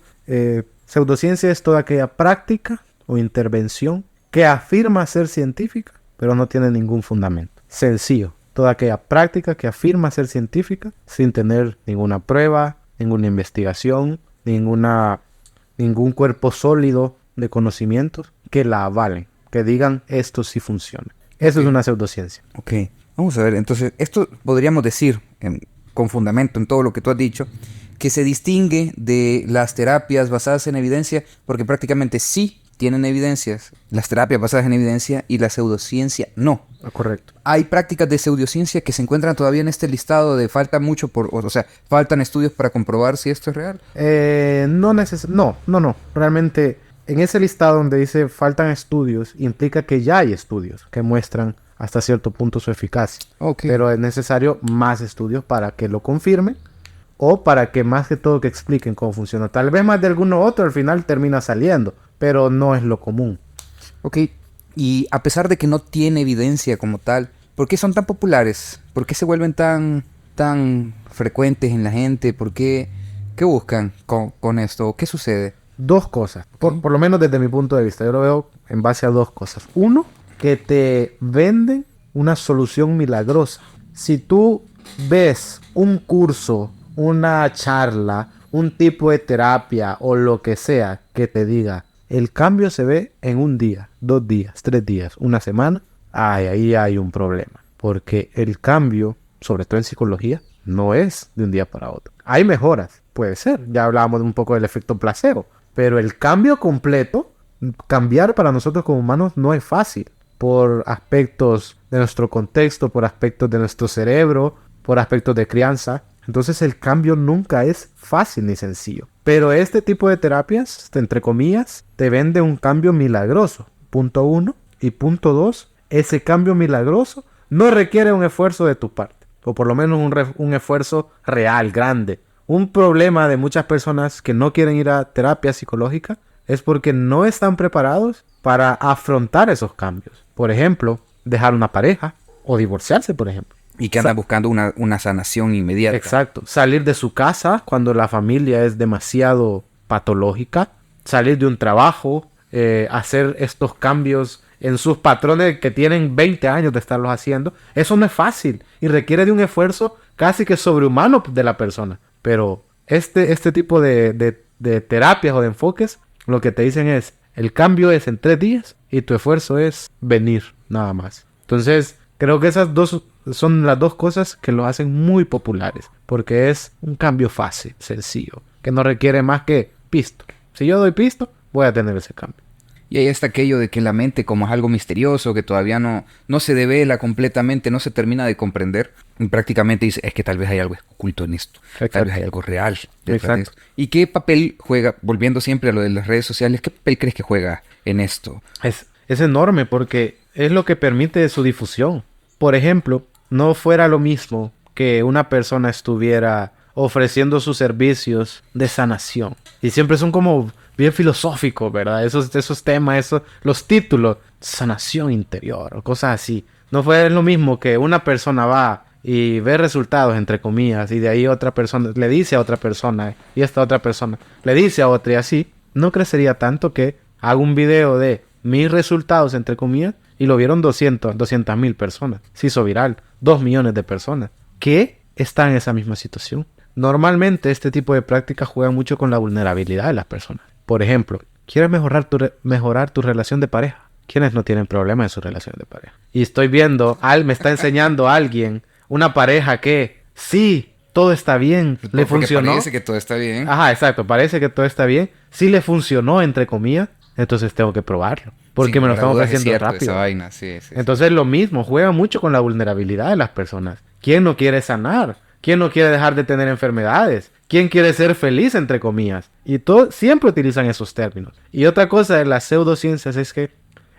Pseudociencia es toda aquella práctica o intervención que afirma ser científica, pero no tiene ningún fundamento. Sencillo, toda aquella práctica que afirma ser científica sin tener ninguna prueba, ninguna investigación, ningún cuerpo sólido de conocimientos que la avalen, que digan esto sí funciona. Eso Ok. es una pseudociencia. Ok, vamos a ver, entonces, esto podríamos decir, con fundamento en todo lo que tú has dicho, que se distingue de las terapias basadas en evidencia, porque prácticamente sí tienen evidencias, las terapias basadas en evidencia y la pseudociencia no. Correcto. Hay prácticas de pseudociencia que se encuentran todavía en este listado de falta mucho o sea, faltan estudios para comprobar si esto es real. No. Realmente, en ese listado donde dice faltan estudios, implica que ya hay estudios que muestran hasta cierto punto su eficacia. Ok. Pero es necesario más estudios para que lo confirmen o para que más que todo que expliquen cómo funciona. Tal vez más de alguno otro al final termina saliendo, pero no es lo común. Ok, y a pesar de que no tiene evidencia como tal, ¿por qué son tan populares? ¿Por qué se vuelven tan frecuentes en la gente? ¿Qué buscan con esto? ¿Qué sucede? Dos cosas, Ok. por lo menos desde mi punto de vista, yo lo veo en base a dos cosas. Uno, que te venden una solución milagrosa. Si tú ves un curso, una charla, un tipo de terapia o lo que sea que te diga, el cambio se ve en un día, 2 días, 3 días, una semana, ahí hay un problema. Porque el cambio, sobre todo en psicología, no es de un día para otro. Hay mejoras, puede ser. Ya hablábamos un poco del efecto placebo. Pero el cambio completo, cambiar para nosotros como humanos no es fácil. por aspectos de nuestro contexto, por aspectos de nuestro cerebro, por aspectos de crianza. Entonces el cambio nunca es fácil ni sencillo. Pero este tipo de terapias, entre comillas, te vende un cambio milagroso. Punto 1. Y punto 2, ese cambio milagroso no requiere un esfuerzo de tu parte. O por lo menos un esfuerzo real, grande. Un problema de muchas personas que no quieren ir a terapia psicológica es porque no están preparados para afrontar esos cambios. Por ejemplo, dejar una pareja o divorciarse, por ejemplo. Y que andan buscando una sanación inmediata. Exacto. Salir de su casa cuando la familia es demasiado patológica. Salir de un trabajo. Hacer estos cambios en sus patrones que tienen 20 años de estarlos haciendo. Eso no es fácil. Y requiere de un esfuerzo casi que sobrehumano de la persona. Pero este tipo de terapias o de enfoques, lo que te dicen es, el cambio es en 3 días y tu esfuerzo es venir, nada más. Entonces, creo que esas dos son las dos cosas que lo hacen muy populares. Porque es un cambio fácil, sencillo, que no requiere más que pisto. Si yo doy pisto, voy a tener ese cambio. Y ahí está aquello de que la mente, como es algo misterioso, que todavía no se devela completamente, no se termina de comprender, y prácticamente dice, es que tal vez hay algo oculto en esto, Exacto. tal vez hay algo real detrás de esto. ¿Y qué papel juega, volviendo siempre a lo de las redes sociales, qué papel crees que juega en esto? Es enorme porque es lo que permite su difusión. Por ejemplo, no fuera lo mismo que una persona estuviera ofreciendo sus servicios de sanación. Y siempre son como bien filosóficos, ¿verdad? Esos temas, los títulos, sanación interior o cosas así. No fue lo mismo que una persona va y ve resultados, entre comillas, y de ahí otra persona le dice a otra persona, y esta otra persona le dice a otra, y así. No crecería tanto que haga un video de mis resultados, entre comillas, y lo vieron 200,000 personas. Se hizo viral. 2 millones de personas que están en esa misma situación. Normalmente este tipo de prácticas juegan mucho con la vulnerabilidad de las personas. Por ejemplo, ¿quieres mejorar tu relación de pareja? ¿Quiénes no tienen problemas en su relación de pareja? Y estoy viendo, me está enseñando a alguien, una pareja que sí, todo está bien, le funcionó. Parece que todo está bien. Ajá, exacto, parece que todo está bien. Sí le funcionó, entre comillas, entonces tengo que probarlo. Porque me lo estamos haciendo rápido. Esa vaina. Sí. Entonces lo mismo, juega mucho con la vulnerabilidad de las personas. ¿Quién no quiere sanar? ¿Quién no quiere dejar de tener enfermedades? ¿Quién quiere ser feliz, entre comillas? Y siempre utilizan esos términos. Y otra cosa de las pseudociencias es que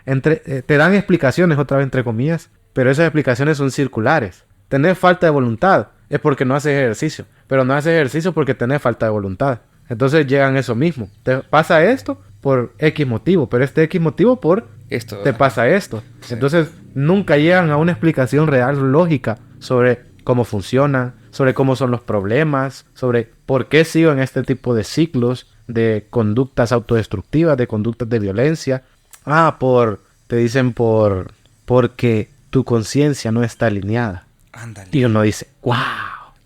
te dan explicaciones, otra vez entre comillas, pero esas explicaciones son circulares. Tener falta de voluntad es porque no haces ejercicio, pero no haces ejercicio porque tenés falta de voluntad. Entonces llegan eso mismo. Te pasa esto por X motivo, pero este X motivo por esto te pasa esto. Sí. Entonces nunca llegan a una explicación real, lógica, sobre cómo funcionan, sobre cómo son los problemas, sobre por qué sigo en este tipo de ciclos de conductas autodestructivas, de conductas de violencia. Te dicen porque tu conciencia no está alineada. Ándale. Y uno dice, wow.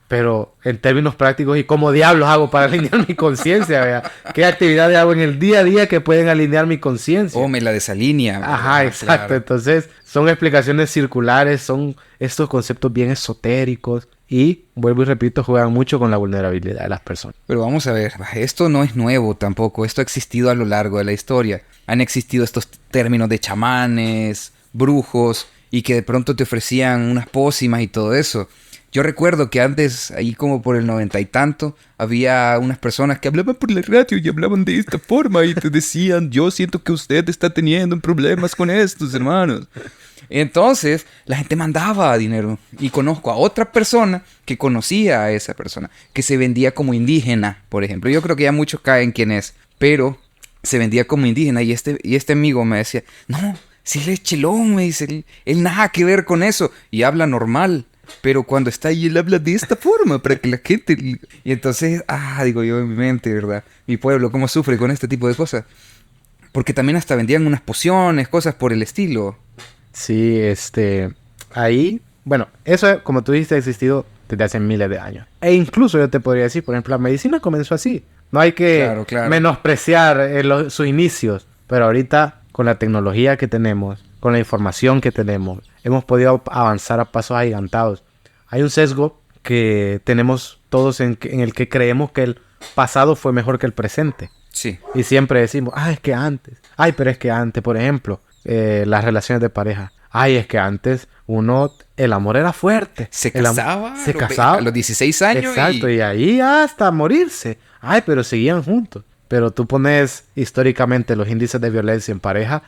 Pero en términos prácticos, ¿y cómo diablos hago para alinear mi conciencia? ¿Qué actividades hago en el día a día que pueden alinear mi conciencia? O me la desalinea. Ajá, exacto. Claro. Entonces, son explicaciones circulares, son estos conceptos bien esotéricos y, vuelvo y repito, juegan mucho con la vulnerabilidad de las personas. Pero vamos a ver, esto no es nuevo tampoco. Esto ha existido a lo largo de la historia. Han existido estos términos de chamanes, brujos, y que de pronto te ofrecían unas pócimas y todo eso. Yo recuerdo que antes, ahí como por el 90 y tanto, había unas personas que hablaban por la radio y hablaban de esta forma y te decían, yo siento que usted está teniendo problemas con estos, hermanos. Entonces, la gente mandaba dinero. Y conozco a otra persona que conocía a esa persona, que se vendía como indígena, por ejemplo. Yo creo que ya muchos caen quién es, pero se vendía como indígena y este amigo me decía, no, si él es chelón, me dice, él nada que ver con eso y habla normal. Pero cuando está ahí, él habla de esta forma para que la gente... Y entonces, digo yo en mi mente, ¿verdad? Mi pueblo, ¿cómo sufre con este tipo de cosas? Porque también hasta vendían unas pociones, cosas por el estilo. Sí, ahí... Bueno, eso, como tú dijiste, ha existido desde hace miles de años. E incluso yo te podría decir, por ejemplo, la medicina comenzó así. No hay que menospreciar sus inicios. Pero ahorita, con la tecnología que tenemos, con la información que tenemos, hemos podido avanzar a pasos agigantados. Hay un sesgo que tenemos todos en el que creemos que el pasado fue mejor que el presente. Sí. Y siempre decimos, es que antes. Pero es que antes, por ejemplo, las relaciones de pareja. Ay, es que antes el amor era fuerte. Se casaba, se casaba a los 16 años. Exacto, y ahí hasta morirse. Ay, pero seguían juntos. Pero tú pones históricamente los índices de violencia en pareja.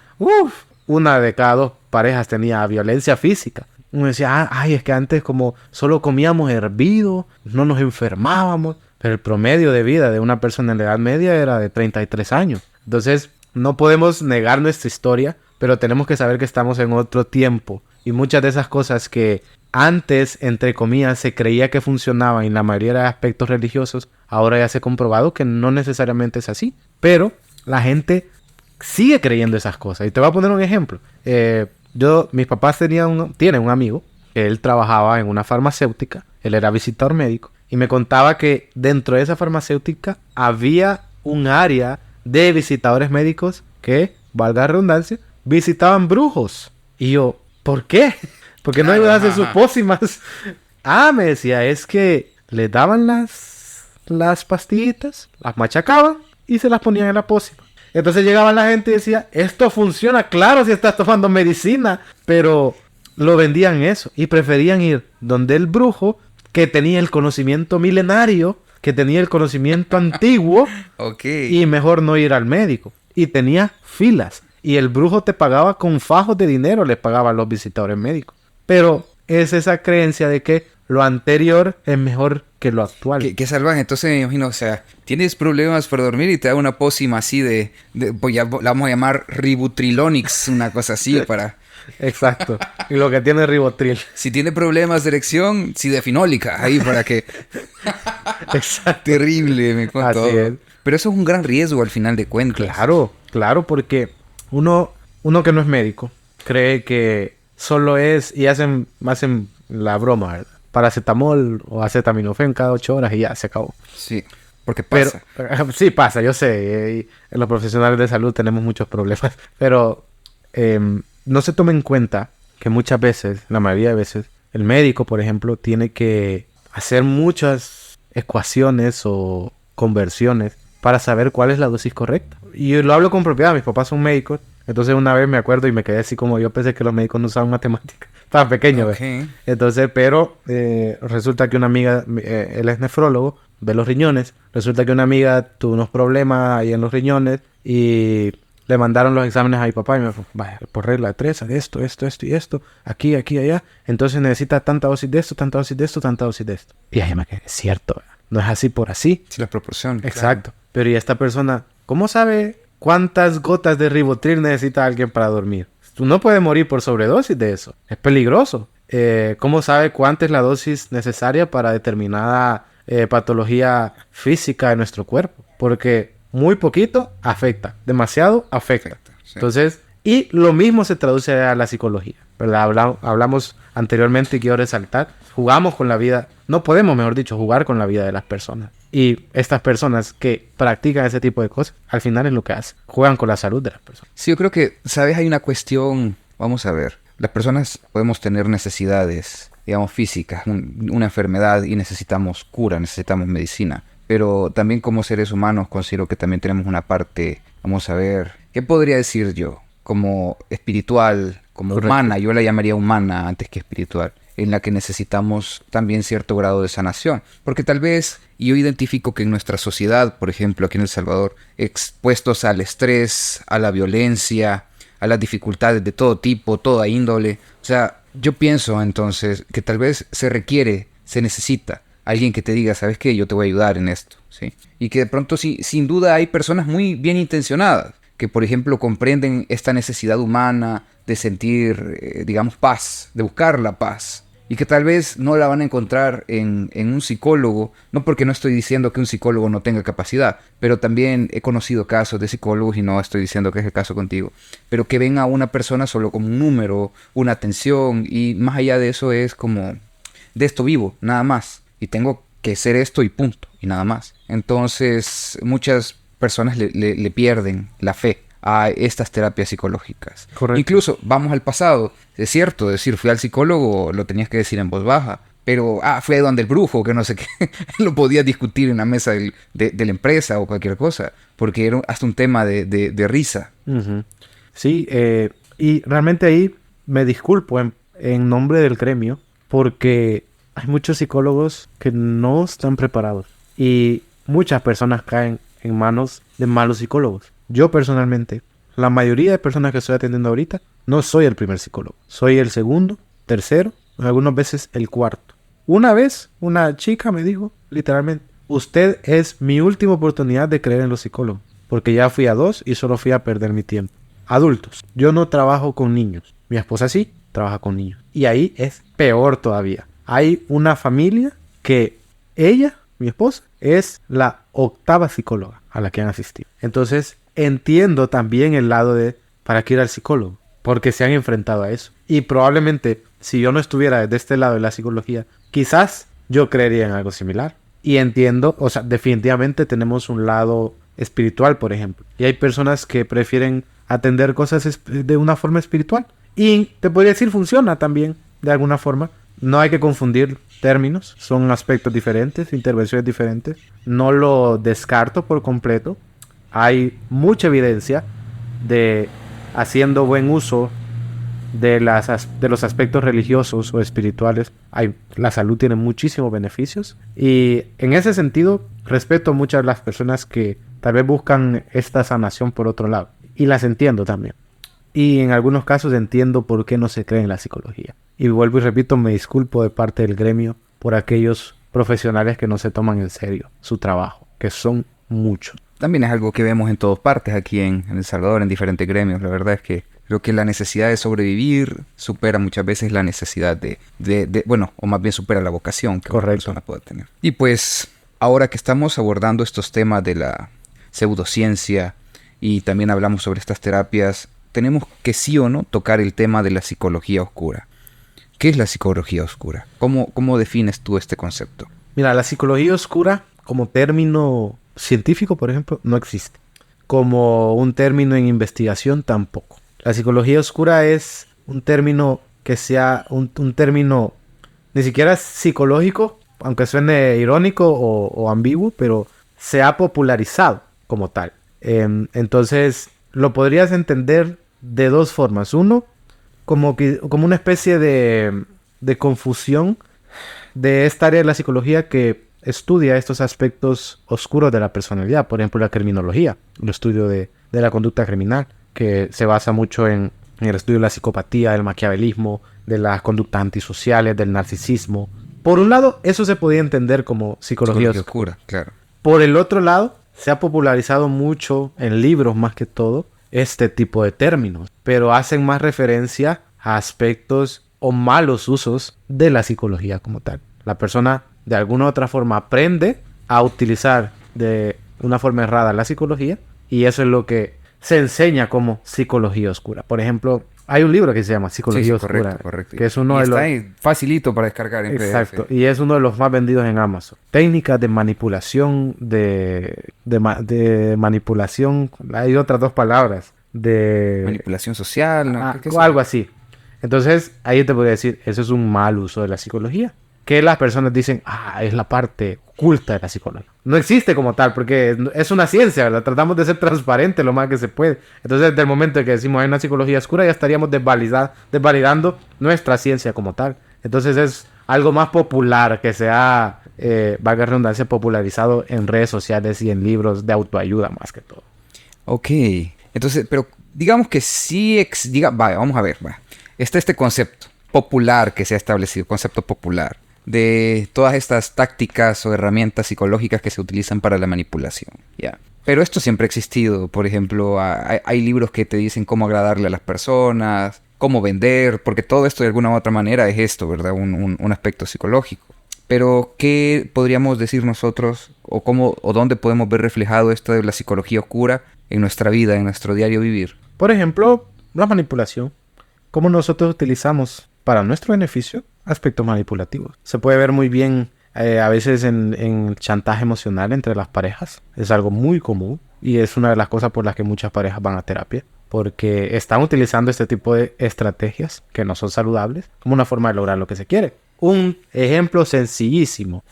Una de cada 2 parejas tenía violencia física. Uno decía, ay, es que antes como solo comíamos hervido, no nos enfermábamos. Pero el promedio de vida de una persona en la Edad Media era de 33 años. Entonces, no podemos negar nuestra historia, pero tenemos que saber que estamos en otro tiempo. Y muchas de esas cosas que antes, entre comillas, se creía que funcionaban en la mayoría de aspectos religiosos, ahora ya se ha comprobado que no necesariamente es así. Pero la gente sigue creyendo esas cosas. Y te voy a poner un ejemplo. Mis papás tienen un amigo que él trabajaba en una farmacéutica. Él era visitador médico. Y me contaba que dentro de esa farmacéutica había un área de visitadores médicos que, valga la redundancia, visitaban brujos. Y yo, ¿por qué? ¿Por qué no iban a hacer sus pócimas? Me decía, es que le daban las pastillitas, las machacaban y se las ponían en la pócima. Entonces llegaba la gente y decía, esto funciona, claro, si estás tomando medicina. Pero lo vendían eso y preferían ir donde el brujo que tenía el conocimiento milenario, que tenía el conocimiento antiguo, y mejor no ir al médico. Y tenía filas. Y el brujo te pagaba con fajos de dinero, les pagaban los visitadores médicos. Pero es esa creencia de que lo anterior es mejor que lo actual. Qué salvaje. Entonces me imagino, o sea, tienes problemas para dormir y te da una pócima así pues ya la vamos a llamar Ributrilonix, una cosa así para... Exacto. Y lo que tiene Ribotril. Si tiene problemas de erección, sidefenólica, ahí para que... Exacto. Terrible, me cuento. Así es. Pero eso es un gran riesgo al final de cuentas. Claro, porque uno que no es médico cree que solo es, y hacen la broma, ¿verdad? Paracetamol o acetaminofén cada 8 horas y ya se acabó. Sí, porque pasa. Pero, sí pasa, yo sé. Y en los profesionales de salud tenemos muchos problemas. Pero no se toma en cuenta que muchas veces, la mayoría de veces, el médico, por ejemplo, tiene que hacer muchas ecuaciones o conversiones para saber cuál es la dosis correcta. Y yo lo hablo con propiedad, mis papás son médicos. Entonces una vez me acuerdo y me quedé así como yo pensé que los médicos no usaban matemáticas. Estaba pequeño, Okay. Entonces, pero resulta que una amiga, él es nefrólogo, ve los riñones. Resulta que una amiga tuvo unos problemas ahí en los riñones y le mandaron los exámenes a mi papá y me dijo, vaya, por regla de 3, esto y esto, aquí, allá. Entonces necesita tanta dosis de esto, tanta dosis de esto, tanta dosis de esto. Y ahí me quedé, es cierto, no es así por así. Sí, la proporción. Exacto. Claro. Pero ¿y esta persona cómo sabe cuántas gotas de Ribotril necesita alguien para dormir? Tú no puedes morir por sobredosis de eso. Es peligroso. ¿Cómo sabe cuánta es la dosis necesaria para determinada patología física de nuestro cuerpo? Porque muy poquito afecta. Demasiado afecta. Sí. Entonces, y lo mismo se traduce a la psicología, ¿verdad? Hablamos anteriormente y quiero resaltar. Jugamos con la vida. No podemos, mejor dicho, jugar con la vida de las personas. Y estas personas que practican ese tipo de cosas, al final es lo que hacen. Juegan con la salud de las personas. Sí, yo creo que, ¿sabes? Hay una cuestión, vamos a ver. Las personas podemos tener necesidades, digamos, físicas, una enfermedad y necesitamos cura, necesitamos medicina. Pero también como seres humanos considero que también tenemos una parte, vamos a ver, ¿qué podría decir yo? Como espiritual, como Correcto. Humana, yo la llamaría humana antes que espiritual, en la que necesitamos también cierto grado de sanación. Porque tal vez yo identifico que en nuestra sociedad, por ejemplo, aquí en El Salvador, expuestos al estrés, a la violencia, a las dificultades de todo tipo, toda índole. O sea, yo pienso entonces que tal vez se necesita alguien que te diga, ¿sabes qué? Yo te voy a ayudar en esto, ¿sí? Y que de pronto sí, sin duda hay personas muy bien intencionadas, que por ejemplo comprenden esta necesidad humana de sentir, digamos, paz, de buscar la paz. Y que tal vez no la van a encontrar en un psicólogo, no porque no estoy diciendo que un psicólogo no tenga capacidad, pero también he conocido casos de psicólogos, y no estoy diciendo que es el caso contigo, pero que ven a una persona solo como un número, una atención, y más allá de eso es como, de esto vivo, nada más, y tengo que ser esto y punto, y nada más. Entonces muchas personas le pierden la fe a estas terapias psicológicas. Correcto. Incluso, vamos al pasado, es cierto, decir, fui al psicólogo, lo tenías que decir en voz baja, pero, fui donde el brujo, que no sé qué, lo podías discutir en la mesa de la empresa o cualquier cosa, porque era hasta un tema de risa. Uh-huh. Sí, Y realmente ahí me disculpo en nombre del gremio porque hay muchos psicólogos que no están preparados y muchas personas caen en manos de malos psicólogos. Yo personalmente, la mayoría de personas que estoy atendiendo ahorita, no soy el primer psicólogo. Soy el segundo, tercero, algunas veces el cuarto. Una vez una chica me dijo, literalmente, usted es mi última oportunidad de creer en los psicólogos, porque ya fui a 2 y solo fui a perder mi tiempo. Adultos, yo no trabajo con niños. Mi esposa sí trabaja con niños. Y ahí es peor todavía. Hay una familia que ella, mi esposa, es la 8ª psicóloga a la que han asistido. Entonces, entiendo también el lado de para qué ir al psicólogo, porque se han enfrentado a eso. Y probablemente, si yo no estuviera de este lado de la psicología, quizás yo creería en algo similar. Y entiendo, o sea, definitivamente tenemos un lado espiritual, por ejemplo. Y hay personas que prefieren atender cosas de una forma espiritual. Y te podría decir, funciona también, de alguna forma. No hay que confundir términos, son aspectos diferentes, intervenciones diferentes. No lo descarto por completo. Hay mucha evidencia de haciendo buen uso de los aspectos religiosos o espirituales. La salud tiene muchísimos beneficios. Y en ese sentido, respeto muchas de las personas que tal vez buscan esta sanación por otro lado. Y las entiendo también. Y en algunos casos entiendo por qué no se cree en la psicología. Y vuelvo y repito, me disculpo de parte del gremio por aquellos profesionales que no se toman en serio su trabajo, que son muchos. También es algo que vemos en todas partes aquí en El Salvador, en diferentes gremios. La verdad es que creo que la necesidad de sobrevivir supera muchas veces la necesidad bueno, o más bien supera la vocación que una persona pueda tener. Y pues, ahora que estamos abordando estos temas de la pseudociencia y también hablamos sobre estas terapias, tenemos que sí o no tocar el tema de la psicología oscura. ¿Qué es la psicología oscura? ¿Cómo defines tú este concepto? Mira, la psicología oscura como término científico, por ejemplo, no existe. Como un término en investigación tampoco. La psicología oscura es un término que sea un término ni siquiera psicológico, aunque suene irónico o ambiguo, pero se ha popularizado como tal. Entonces, lo podrías entender de dos formas. Uno, como una especie de confusión de esta área de la psicología que estudia estos aspectos oscuros de la personalidad. Por ejemplo, la criminología, el estudio de la conducta criminal, que se basa mucho en el estudio de la psicopatía, del maquiavelismo, de las conductas antisociales, del narcisismo. Por un lado, eso se podía entender como psicología oscura, claro. Por el otro lado, se ha popularizado mucho en libros más que todo este tipo de términos, pero hacen más referencia a aspectos o malos usos de la psicología como tal. La persona de alguna u otra forma aprende a utilizar de una forma errada la psicología y eso es lo que se enseña como psicología oscura. Por ejemplo, hay un libro que se llama Psicología Oscura, correcto. Que es uno de los... está ahí facilito para descargar en PDF. Exacto, y es uno de los más vendidos en Amazon. Técnicas de manipulación, de manipulación, hay otras dos palabras, de... manipulación social, ¿no? Algo así. Entonces, ahí te podría decir, eso es un mal uso de la psicología. Que las personas dicen, es la parte oculta de la psicología. No existe como tal, porque es una ciencia, ¿verdad? Tratamos de ser transparentes lo más que se puede. Entonces, desde el momento en que decimos hay una psicología oscura, ya estaríamos desvalidando nuestra ciencia como tal. Entonces, es algo más popular que se ha, valga la redundancia, popularizado en redes sociales y en libros de autoayuda más que todo. Ok. Entonces, pero digamos que sí, vamos a ver, está este concepto popular que se ha establecido, concepto popular, de todas estas tácticas o herramientas psicológicas que se utilizan para la manipulación. ¿Ya? Pero esto siempre ha existido. Por ejemplo, hay libros que te dicen cómo agradarle a las personas, cómo vender, porque todo esto de alguna u otra manera es esto, ¿verdad? Un aspecto psicológico. Pero, ¿qué podríamos decir nosotros o dónde podemos ver reflejado esto de la psicología oscura en nuestra vida, en nuestro diario vivir? Por ejemplo, la manipulación. Cómo nosotros utilizamos para nuestro beneficio aspectos manipulativos. Se puede ver muy bien a veces en chantaje emocional entre las parejas. Es algo muy común y es una de las cosas por las que muchas parejas van a terapia. Porque están utilizando este tipo de estrategias que no son saludables como una forma de lograr lo que se quiere. Un ejemplo sencillo.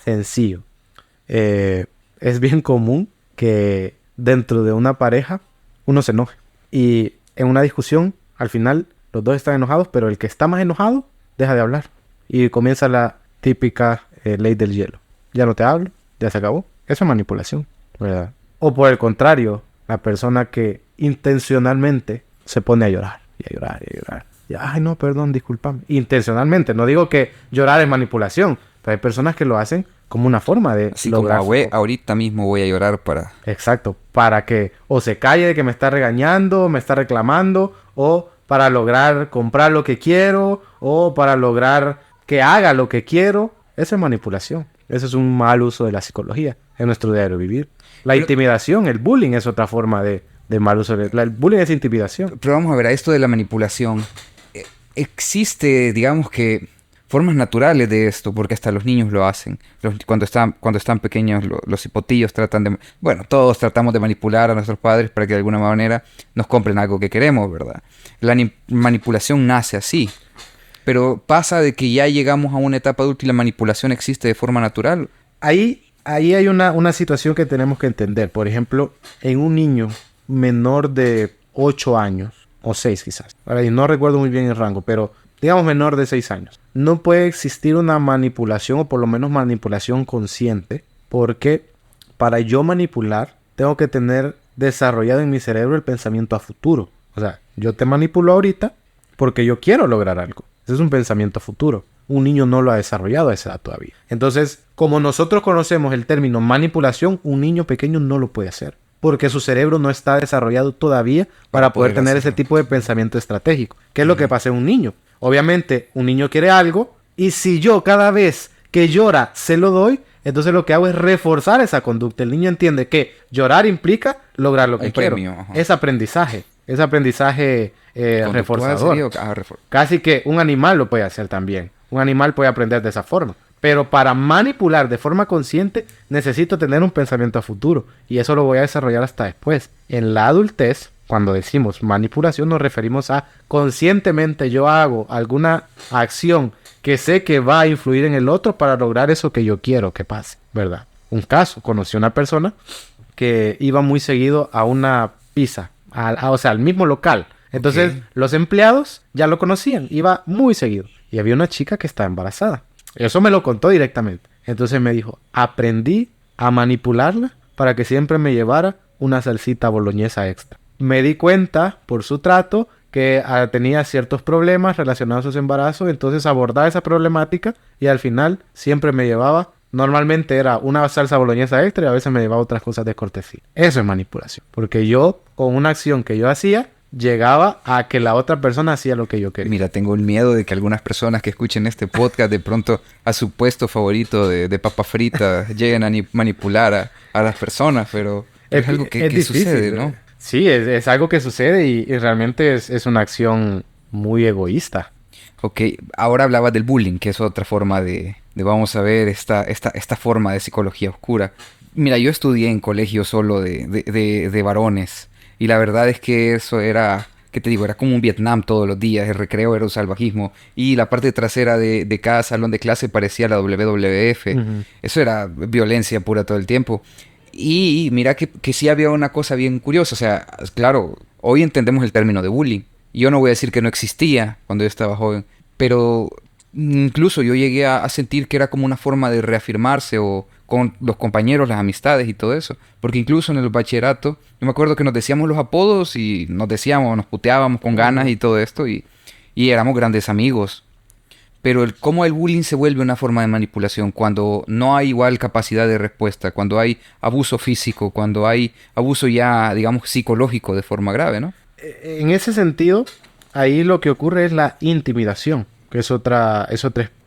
Es bien común que dentro de una pareja uno se enoje. Y en una discusión, al final, los dos están enojados, pero el que está más enojado deja de hablar. Y comienza la típica ley del hielo. Ya no te hablo, ya se acabó. Eso es manipulación, ¿verdad? O por el contrario, la persona que intencionalmente se pone a llorar, y a llorar, y a llorar. Y, ay, no, perdón, discúlpame. Intencionalmente. No digo que llorar es manipulación, pero hay personas que lo hacen como una forma de Así lograr... como, güey, ahorita mismo voy a llorar para... Exacto, para que o se calle de que me está regañando, me está reclamando, o para lograr comprar lo que quiero, o para lograr que haga lo que quiero. Eso es manipulación. Eso es un mal uso de la psicología en nuestro diario vivir. La intimidación, el bullying es otra forma de mal uso. El bullying es intimidación. Pero vamos a ver, a esto de la manipulación, existe, digamos que, formas naturales de esto, porque hasta los niños lo hacen. Cuando están pequeños, los hipotillos tratan de... Bueno, todos tratamos de manipular a nuestros padres para que de alguna manera nos compren algo que queremos, ¿verdad? La manipulación nace así. Pero pasa de que ya llegamos a una etapa adulta y la manipulación existe de forma natural. Ahí hay una situación que tenemos que entender. Por ejemplo, en un niño menor de 8 años, o 6 quizás. Ahora, y no recuerdo muy bien el rango, pero digamos menor de 6 años. No puede existir una manipulación, o por lo menos manipulación consciente, porque para yo manipular, tengo que tener desarrollado en mi cerebro el pensamiento a futuro. O sea, yo te manipulo ahorita porque yo quiero lograr algo. Ese es un pensamiento a futuro. Un niño no lo ha desarrollado a esa edad todavía. Entonces, como nosotros conocemos el término manipulación, un niño pequeño no lo puede hacer, porque su cerebro no está desarrollado todavía para poder tener ese tipo de pensamiento estratégico. ¿Qué es lo que pasa en un niño? Obviamente, un niño quiere algo, y si yo cada vez que llora se lo doy, entonces lo que hago es reforzar esa conducta. El niño entiende que llorar implica lograr lo que quiero. Es aprendizaje. Es aprendizaje reforzador. Casi que un animal lo puede hacer también. Un animal puede aprender de esa forma. Pero para manipular de forma consciente, necesito tener un pensamiento a futuro. Y eso lo voy a desarrollar hasta después. En la adultez, cuando decimos manipulación, nos referimos a conscientemente yo hago alguna acción que sé que va a influir en el otro para lograr eso que yo quiero que pase, ¿verdad? Un caso, conocí a una persona que iba muy seguido a una pizza, o sea, al mismo local. Entonces, los empleados ya lo conocían, iba muy seguido. Y había una chica que estaba embarazada. Eso me lo contó directamente. Entonces me dijo, aprendí a manipularla para que siempre me llevara una salsita boloñesa extra. Me di cuenta, por su trato, que tenía ciertos problemas relacionados a su embarazo, entonces abordaba esa problemática y al final siempre me llevaba, normalmente era una salsa boloñesa extra y a veces me llevaba otras cosas de cortesía. Eso es manipulación, porque yo, con una acción que yo hacía, llegaba a que la otra persona hacía lo que yo quería. Mira, tengo el miedo de que algunas personas que escuchen este podcast de pronto a su puesto favorito de papa frita lleguen a manipular a las personas, pero es algo que difícil, sucede, ¿no? Sí, es algo que sucede y realmente es una acción muy egoísta. Ok, ahora hablabas del bullying, que es otra forma de vamos a ver, esta forma de psicología oscura. Mira, yo estudié en colegio solo de varones y la verdad es que eso era, ¿qué te digo? Era como un Vietnam todos los días, el recreo era un salvajismo y la parte trasera de cada salón de clase parecía la WWF. Eso era violencia pura todo el tiempo. Y mira que sí había una cosa bien curiosa. O sea, claro, hoy entendemos el término de bullying. Yo no voy a decir que no existía cuando yo estaba joven, pero incluso yo llegué a sentir que era como una forma de reafirmarse o con los compañeros, las amistades y todo eso. Porque incluso en el bachillerato, yo me acuerdo que nos decíamos los apodos y nos puteábamos con ganas y todo esto y éramos grandes amigos. Pero cómo el bullying se vuelve una forma de manipulación cuando no hay igual capacidad de respuesta, cuando hay abuso físico, cuando hay abuso ya, digamos, psicológico de forma grave, ¿no? En ese sentido, ahí lo que ocurre es la intimidación, que es otra,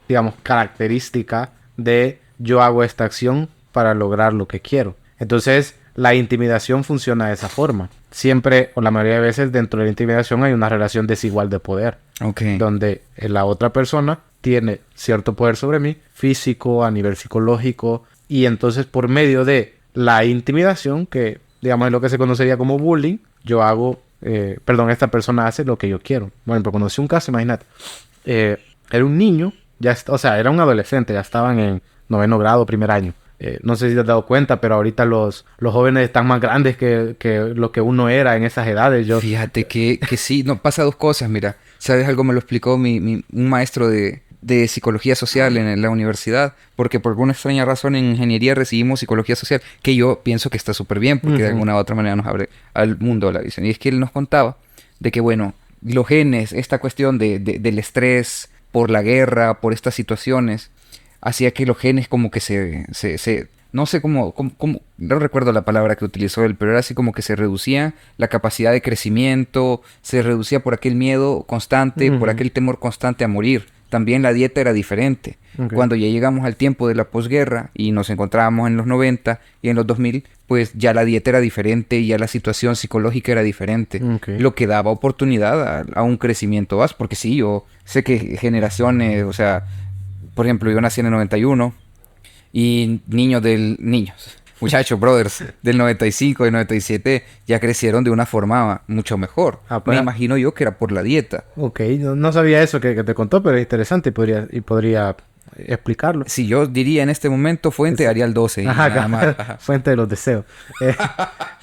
digamos, característica de yo hago esta acción para lograr lo que quiero. Entonces, la intimidación funciona de esa forma. Siempre, o la mayoría de veces, dentro de la intimidación hay una relación desigual de poder. Donde la otra persona tiene cierto poder sobre mí, físico, a nivel psicológico, y entonces por medio de la intimidación, que digamos es lo que se conocería como bullying, yo hago, esta persona hace lo que yo quiero. Bueno, pero conocí un caso, imagínate, era un niño, era un adolescente, ya estaban en 9º grado, primer año, No sé si te has dado cuenta, pero ahorita los jóvenes están más grandes que lo que uno era en esas edades. Fíjate que sí, no, pasa dos cosas, mira. ¿Sabes algo? Me lo explicó un maestro de psicología social en la universidad, porque por alguna extraña razón en ingeniería recibimos psicología social, que yo pienso que está súper bien, porque de alguna u otra manera nos abre al mundo la visión. Y es que él nos contaba de que, bueno, los genes, esta cuestión del estrés por la guerra, por estas situaciones, hacía que los genes como que no sé no recuerdo la palabra que utilizó él, pero era así como que se reducía la capacidad de crecimiento, se reducía por aquel miedo constante, por aquel temor constante a morir. También la dieta era diferente. Okay. Cuando ya llegamos al tiempo de la posguerra y nos encontrábamos en los 90 y en los 2000, pues ya la dieta era diferente y ya la situación psicológica era diferente. Okay. Lo que daba oportunidad a un crecimiento más, porque sí, yo sé que generaciones, o sea, por ejemplo, yo nací en el 91 y muchachos, brothers, del 95 y 97 ya crecieron de una forma mucho mejor. Me imagino yo que era por la dieta. Ok, no sabía eso que te contó, pero es interesante y podría explicarlo. Si yo diría en este momento fuente Arial 12. Ajá, nada más. Fuente de los deseos.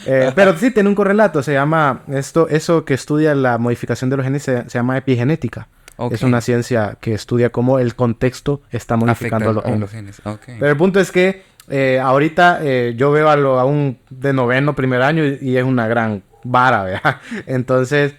Pero sí, tiene un correlato. Se llama, eso que estudia la modificación de los genes se llama epigenética. Okay. Es una ciencia que estudia cómo el contexto está modificando los genes. Okay. Pero el punto es que ahorita yo veo a un de noveno, primer año y es una gran vara, ¿verdad? Entonces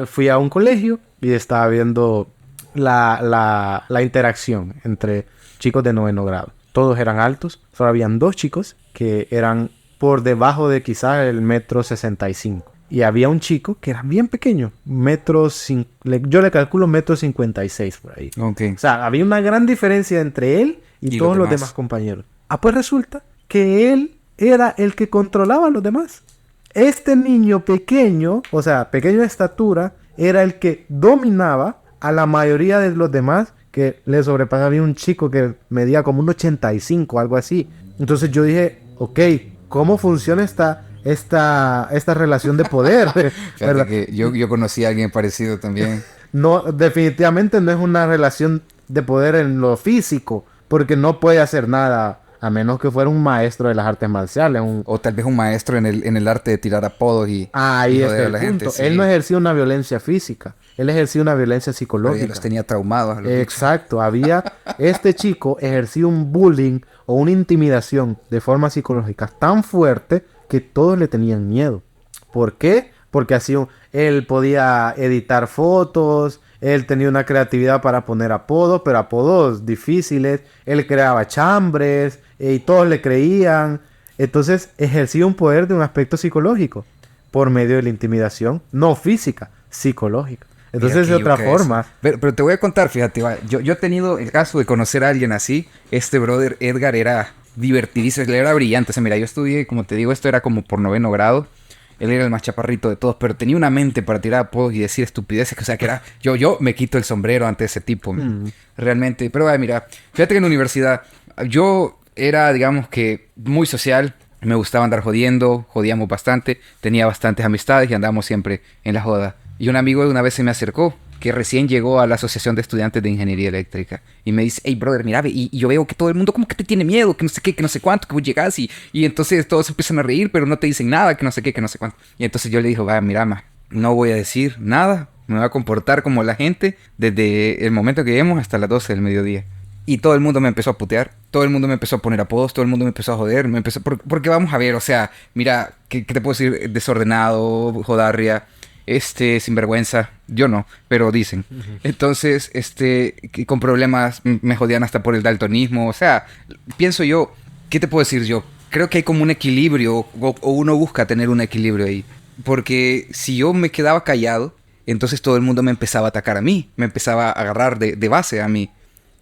fui a un colegio y estaba viendo la interacción entre chicos de noveno grado. Todos eran altos, solo habían 2 chicos que eran por debajo de quizá el 1,65 m. Y había un chico que era bien pequeño, yo le calculo 1,56 m por ahí. Okay. O sea, había una gran diferencia entre él y todos los demás compañeros. Pues resulta que él era el que controlaba a los demás. Este niño pequeño, o sea, pequeño de estatura, era el que dominaba a la mayoría de los demás, que le sobrepasaba. Había un chico que medía como un 85, algo así. Entonces yo dije, ok, ¿cómo funciona esta relación de poder? Fíjate que yo conocí a alguien parecido también. No, definitivamente no es una relación de poder en lo físico, porque no puede hacer nada a menos que fuera un maestro de las artes marciales. O tal vez un maestro en el arte de tirar apodos ahí está el punto. Gente, sí. Él no ejercía una violencia física, él ejercía una violencia psicológica. Los tenía traumados. Exacto, este chico ejercía un bullying o una intimidación de forma psicológica tan fuerte que todos le tenían miedo. ¿Por qué? Porque así él podía editar fotos, él tenía una creatividad para poner apodos, pero apodos difíciles. Él creaba chambres y todos le creían. Entonces ejercía un poder de un aspecto psicológico por medio de la intimidación, no física, psicológica. Entonces de otra forma. Pero te voy a contar, fíjate, yo he tenido el caso de conocer a alguien así. Este brother Edgar era divertidísimo, él era brillante. O sea, mira, yo estudié, como te digo, esto era como por 9º grado. Él era el más chaparrito de todos, pero tenía una mente para tirar apodos y decir estupideces. O sea, que era... Yo me quito el sombrero ante ese tipo. Realmente. Pero mira, fíjate que en la universidad yo era, digamos que, muy social. Me gustaba andar jodiendo. Jodíamos bastante. Tenía bastantes amistades y andábamos siempre en la joda. Y un amigo una vez se me acercó, que recién llegó a la Asociación de Estudiantes de Ingeniería Eléctrica. Y me dice, hey, brother, mira, y yo veo que todo el mundo como que te tiene miedo, que no sé qué, que no sé cuánto, que vos llegás y entonces todos empiezan a reír, pero no te dicen nada, que no sé qué, que no sé cuánto. Y entonces yo le dije, vaya, mira, no voy a decir nada, me voy a comportar como la gente desde el momento que lleguemos hasta las 12 del mediodía. Y todo el mundo me empezó a putear, todo el mundo me empezó a poner apodos, todo el mundo me empezó a joder, porque vamos a ver, o sea, mira, ¿qué te puedo decir? Desordenado, jodarria, sinvergüenza, yo no, pero dicen. Entonces, con problemas me jodían hasta por el daltonismo. O sea, pienso yo, ¿qué te puedo decir yo? Creo que hay como un equilibrio, o uno busca tener un equilibrio ahí. Porque si yo me quedaba callado, entonces todo el mundo me empezaba a atacar a mí, me empezaba a agarrar de base a mí.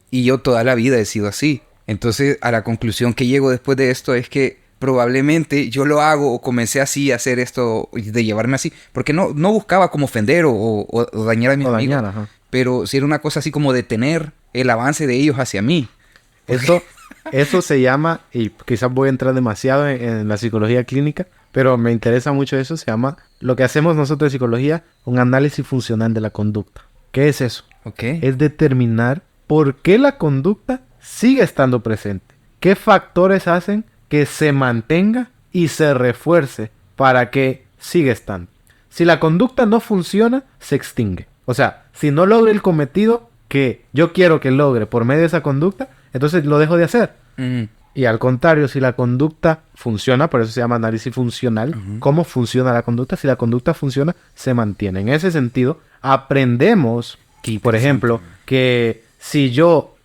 Y yo toda la vida he sido así. Entonces, a la conclusión que llego después de esto es que probablemente yo lo hago o comencé así a hacer esto de llevarme así, porque no buscaba como ofender o dañar a mis amigos, pero sí era una cosa así como detener el avance de ellos hacia mí. Eso se llama, y quizás voy a entrar demasiado en la psicología clínica, pero me interesa mucho eso, se llama, lo que hacemos nosotros de psicología, un análisis funcional de la conducta. ¿Qué es eso? Okay. Es determinar por qué la conducta sigue estando presente. ¿Qué factores hacen que se mantenga y se refuerce para que siga estando? Si la conducta no funciona, se extingue. O sea, si no logra el cometido que yo quiero que logre por medio de esa conducta, entonces lo dejo de hacer. Y al contrario, si la conducta funciona, por eso se llama análisis funcional, ¿cómo funciona la conducta? Si la conducta funciona, se mantiene. En ese sentido, aprendemos, por ejemplo, que si yo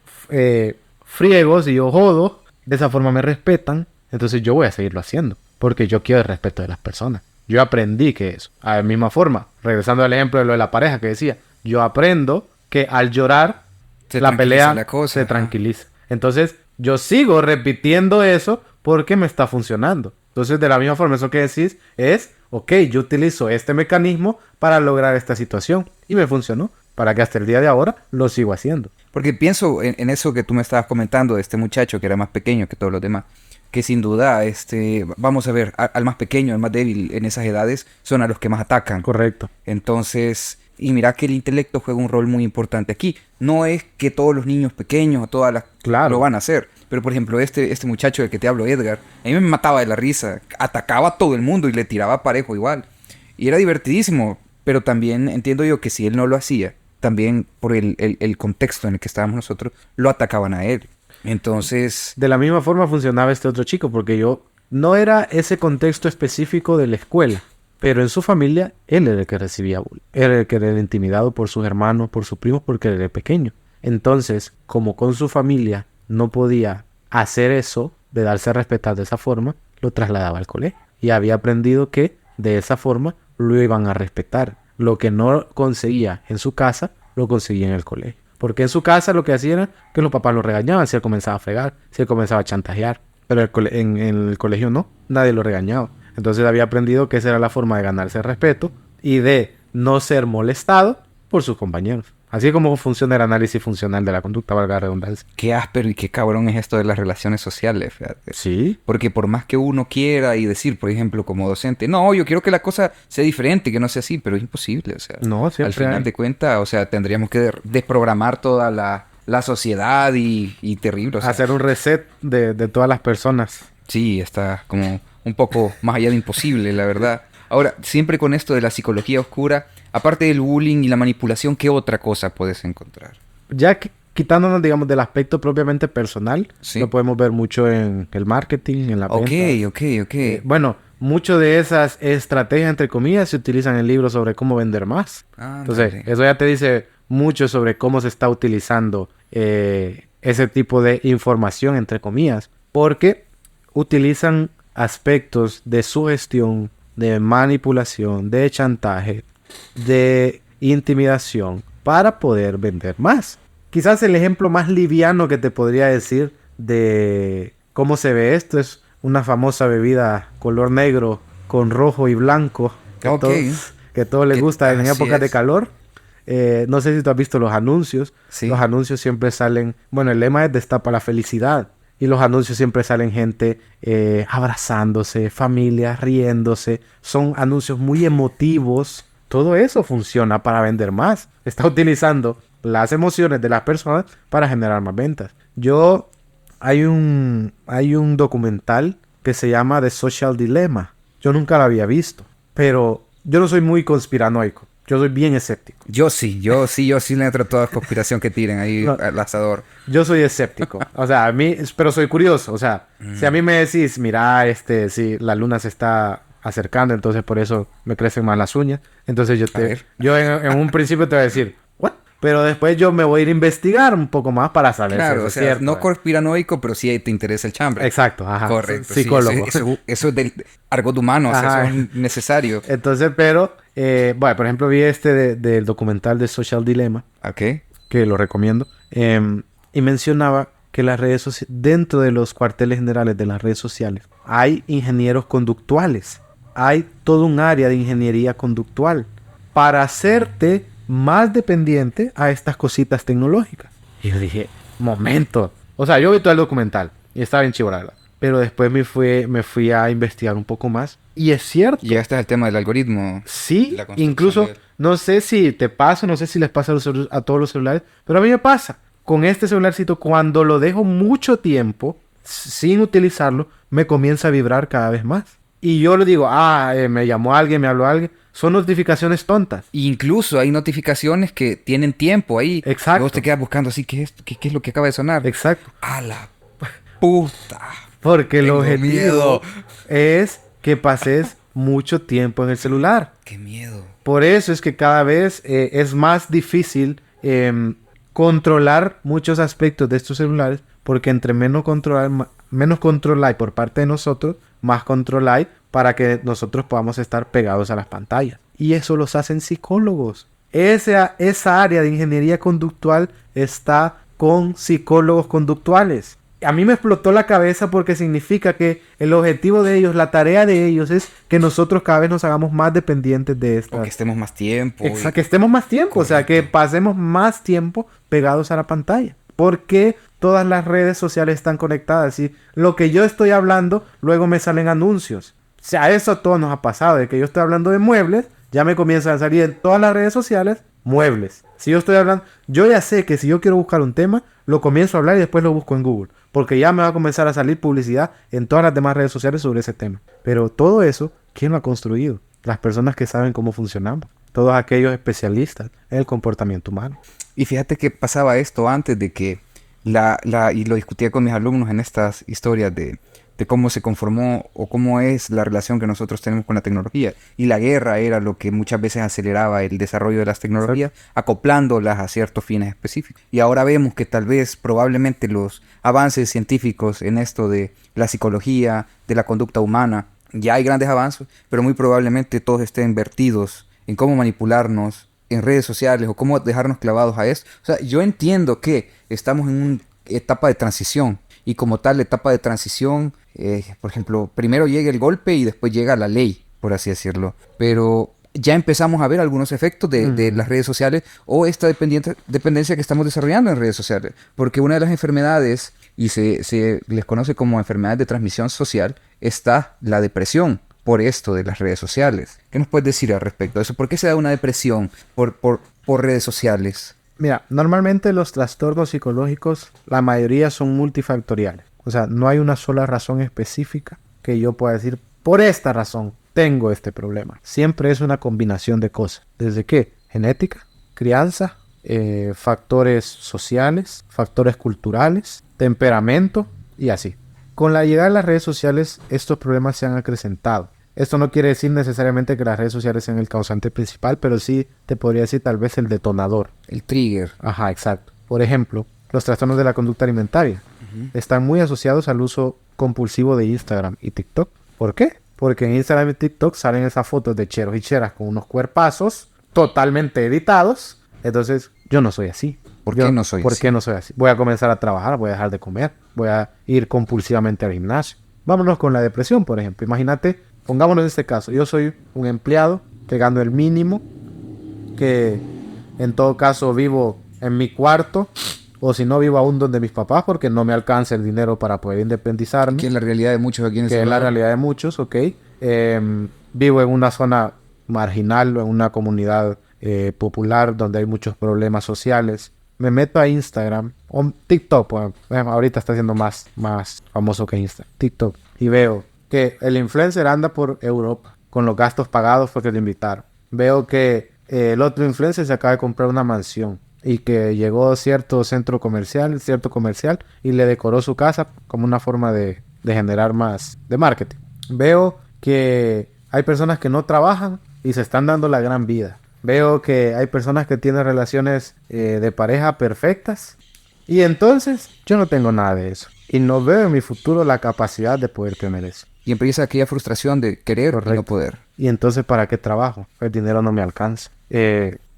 friego, si yo jodo, de esa forma me respetan, entonces yo voy a seguirlo haciendo, porque yo quiero el respeto de las personas. Yo aprendí que eso. A la misma forma, regresando al ejemplo de lo de la pareja que decía, yo aprendo que al llorar, la pelea se tranquiliza. Entonces, yo sigo repitiendo eso porque me está funcionando. Entonces, de la misma forma, eso que decís es, ok, yo utilizo este mecanismo para lograr esta situación. Y me funcionó. Para que hasta el día de ahora lo sigo haciendo. Porque pienso en eso que tú me estabas comentando de este muchacho que era más pequeño que todos los demás. Que sin duda, vamos a ver, al más pequeño, al más débil en esas edades, son a los que más atacan. Correcto. Entonces, y mira que el intelecto juega un rol muy importante aquí. No es que todos los niños pequeños o todas las lo van a hacer. Pero por ejemplo, este muchacho del que te hablo, Edgar, a mí me mataba de la risa. Atacaba a todo el mundo y le tiraba parejo igual. Y era divertidísimo. Pero también entiendo yo que si él no lo hacía, también por el contexto en el que estábamos nosotros, lo atacaban a él. Entonces... De la misma forma funcionaba este otro chico, porque yo no era ese contexto específico de la escuela, pero en su familia él era el que recibía bullying. Era el que era intimidado por sus hermanos, por sus primos, porque él era pequeño. Entonces, como con su familia no podía hacer eso, de darse a respetar de esa forma, lo trasladaba al colegio. Y había aprendido que de esa forma lo iban a respetar. Lo que no conseguía en su casa, lo conseguía en el colegio. Porque en su casa lo que hacían era que los papás lo regañaban si él comenzaba a fregar, si él comenzaba a chantajear. Pero en el colegio no, nadie lo regañaba. Entonces había aprendido que esa era la forma de ganarse el respeto y de no ser molestado por sus compañeros. Así es como funciona el análisis funcional de la conducta, valga la redundancia. Qué áspero y qué cabrón es esto de las relaciones sociales, fíjate. Sí. Porque por más que uno quiera y decir, por ejemplo, como docente, no, yo quiero que la cosa sea diferente, que no sea así, pero es imposible, o sea. No, al final de cuentas, o sea, tendríamos que desprogramar toda la sociedad y terrible, o sea. Hacer un reset de todas las personas. Sí, está como un poco más allá de imposible, la verdad. Ahora, siempre con esto de la psicología oscura, aparte del bullying y la manipulación, ¿qué otra cosa puedes encontrar? Ya que, quitándonos, digamos, del aspecto propiamente personal, ¿sí? Lo podemos ver mucho en el marketing, en la venta. Ok. Bueno, mucho de esas estrategias, entre comillas, se utilizan en libros sobre cómo vender más. Entonces, eso ya te dice mucho sobre cómo se está utilizando ese tipo de información, entre comillas, porque utilizan aspectos de sugestión, de manipulación, de chantaje, de intimidación para poder vender más. Quizás el ejemplo más liviano que te podría decir de cómo se ve esto es una famosa bebida color negro con rojo y blanco que todos les gusta en épocas de calor. No sé si tú has visto los anuncios. Sí. Los anuncios siempre salen... Bueno, el lema es destapa la felicidad. Y los anuncios siempre salen gente abrazándose, familias riéndose. Son anuncios muy emotivos. Todo eso funciona para vender más. Está utilizando las emociones de las personas para generar más ventas. Hay un documental que se llama The Social Dilemma. Yo nunca lo había visto. Pero yo no soy muy conspiranoico. Yo soy bien escéptico. Yo sí le entro a toda conspiración que tiren ahí al asador. Yo soy escéptico. O sea, pero soy curioso. O sea, si a mí me decís, mira, si la luna se está acercando, entonces por eso me crecen más las uñas. Entonces yo en un principio te voy a decir, ¿what? Pero después yo me voy a ir a investigar un poco más para saber si eso es cierto. No conspiranoico, pero sí te interesa el chambre. Exacto, ajá. Correcto. Psicólogo. Sí, eso es del argot humano, o sea, eso es necesario. Entonces, pero, bueno, por ejemplo, vi del documental de Social Dilemma. Ok. Que lo recomiendo. Y mencionaba que las redes sociales, dentro de los cuarteles generales de las redes sociales, hay ingenieros conductuales. Hay todo un área de ingeniería conductual para hacerte más dependiente a estas cositas tecnológicas. Y yo dije, momento. O sea, yo vi todo el documental y estaba bien chivo, la verdad. Pero después me fui a investigar un poco más. Y es cierto. Llegaste al tema del algoritmo. Sí, incluso, no sé si te pasa, no sé si les pasa a todos los celulares, pero a mí me pasa. Con este celularcito, cuando lo dejo mucho tiempo, sin utilizarlo, me comienza a vibrar cada vez más. Y yo le digo, me llamó alguien, me habló alguien. Son notificaciones tontas. Incluso hay notificaciones que tienen tiempo ahí. Exacto. Y vos te quedas buscando así, ¿qué es lo que acaba de sonar? Exacto. ¡A la puta! Porque el Tengo objetivo miedo. es que pases mucho tiempo en el celular. ¡Qué miedo! Por eso es que cada vez es más difícil controlar muchos aspectos de estos celulares, porque entre menos control hay por parte de nosotros, más control hay para que nosotros podamos estar pegados a las pantallas. Y eso los hacen psicólogos. Esa área de ingeniería conductual está con psicólogos conductuales. A mí me explotó la cabeza porque significa que el objetivo de ellos, la tarea de ellos es que nosotros cada vez nos hagamos más dependientes de esta. O que estemos más tiempo. Exacto, que estemos más tiempo. Correcto. O sea, que pasemos más tiempo pegados a la pantalla. Porque todas las redes sociales están conectadas y lo que yo estoy hablando, luego me salen anuncios. O sea, eso a todos nos ha pasado. De que yo estoy hablando de muebles, ya me comienzan a salir en todas las redes sociales muebles. Si yo estoy hablando, yo ya sé que si yo quiero buscar un tema, lo comienzo a hablar y después lo busco en Google. Porque ya me va a comenzar a salir publicidad en todas las demás redes sociales sobre ese tema. Pero todo eso, ¿quién lo ha construido? Las personas que saben cómo funcionamos. Todos aquellos especialistas en el comportamiento humano. Y fíjate que pasaba esto antes de que y lo discutía con mis alumnos en estas historias de cómo se conformó o cómo es la relación que nosotros tenemos con la tecnología. Y la guerra era lo que muchas veces aceleraba el desarrollo de las tecnologías, acoplándolas a ciertos fines específicos. Y ahora vemos que tal vez, probablemente los avances científicos en esto de la psicología, de la conducta humana, ya hay grandes avances, pero muy probablemente todos estén vertidos en cómo manipularnos en redes sociales o cómo dejarnos clavados a eso. O sea, yo entiendo que estamos en una etapa de transición y como tal etapa de transición, por ejemplo, primero llega el golpe y después llega la ley, por así decirlo. Pero ya empezamos a ver algunos efectos de las redes sociales o esta dependencia que estamos desarrollando en redes sociales. Porque una de las enfermedades, y se les conoce como enfermedad de transmisión social, está la depresión por esto de las redes sociales. ¿Qué nos puedes decir al respecto de eso? ¿Por qué se da una depresión por redes sociales? Mira, normalmente los trastornos psicológicos, la mayoría son multifactoriales. O sea, no hay una sola razón específica que yo pueda decir, por esta razón tengo este problema. Siempre es una combinación de cosas. ¿Desde qué? Genética, crianza, factores sociales, factores culturales, temperamento y así. Con la llegada de las redes sociales, estos problemas se han acrecentado. Esto no quiere decir necesariamente que las redes sociales sean el causante principal, pero sí te podría decir tal vez el detonador. El trigger. Ajá, exacto. Por ejemplo, los trastornos de la conducta alimentaria están muy asociados al uso compulsivo de Instagram y TikTok. ¿Por qué? Porque en Instagram y TikTok salen esas fotos de cheros y cheras con unos cuerpazos totalmente editados. Entonces, yo no soy así. ¿Por qué no soy así? ¿Por qué no soy así? Voy a comenzar a trabajar, voy a dejar de comer, voy a ir compulsivamente al gimnasio. Vámonos con la depresión, por ejemplo. Imagínate, pongámonos en este caso. Yo soy un empleado que gano el mínimo, que en todo caso vivo en mi cuarto, o si no vivo aún donde mis papás, porque no me alcanza el dinero para poder independizarme. Que es la realidad de muchos aquí en el Que es la realidad de muchos, ok. Vivo en una zona marginal, en una comunidad popular donde hay muchos problemas sociales. Me meto a Instagram o TikTok, pues, ahorita está siendo más famoso que Instagram, TikTok, y veo que el influencer anda por Europa con los gastos pagados porque lo invitaron. Veo que el otro influencer se acaba de comprar una mansión y que llegó a cierto comercial, y le decoró su casa como una forma de generar más de marketing. Veo que hay personas que no trabajan y se están dando la gran vida. Veo que hay personas que tienen relaciones de pareja perfectas. Y entonces yo no tengo nada de eso. Y no veo en mi futuro la capacidad de poder tener eso. Y empieza aquella frustración de querer y no poder. Y entonces, ¿para qué trabajo? El dinero no me alcanza.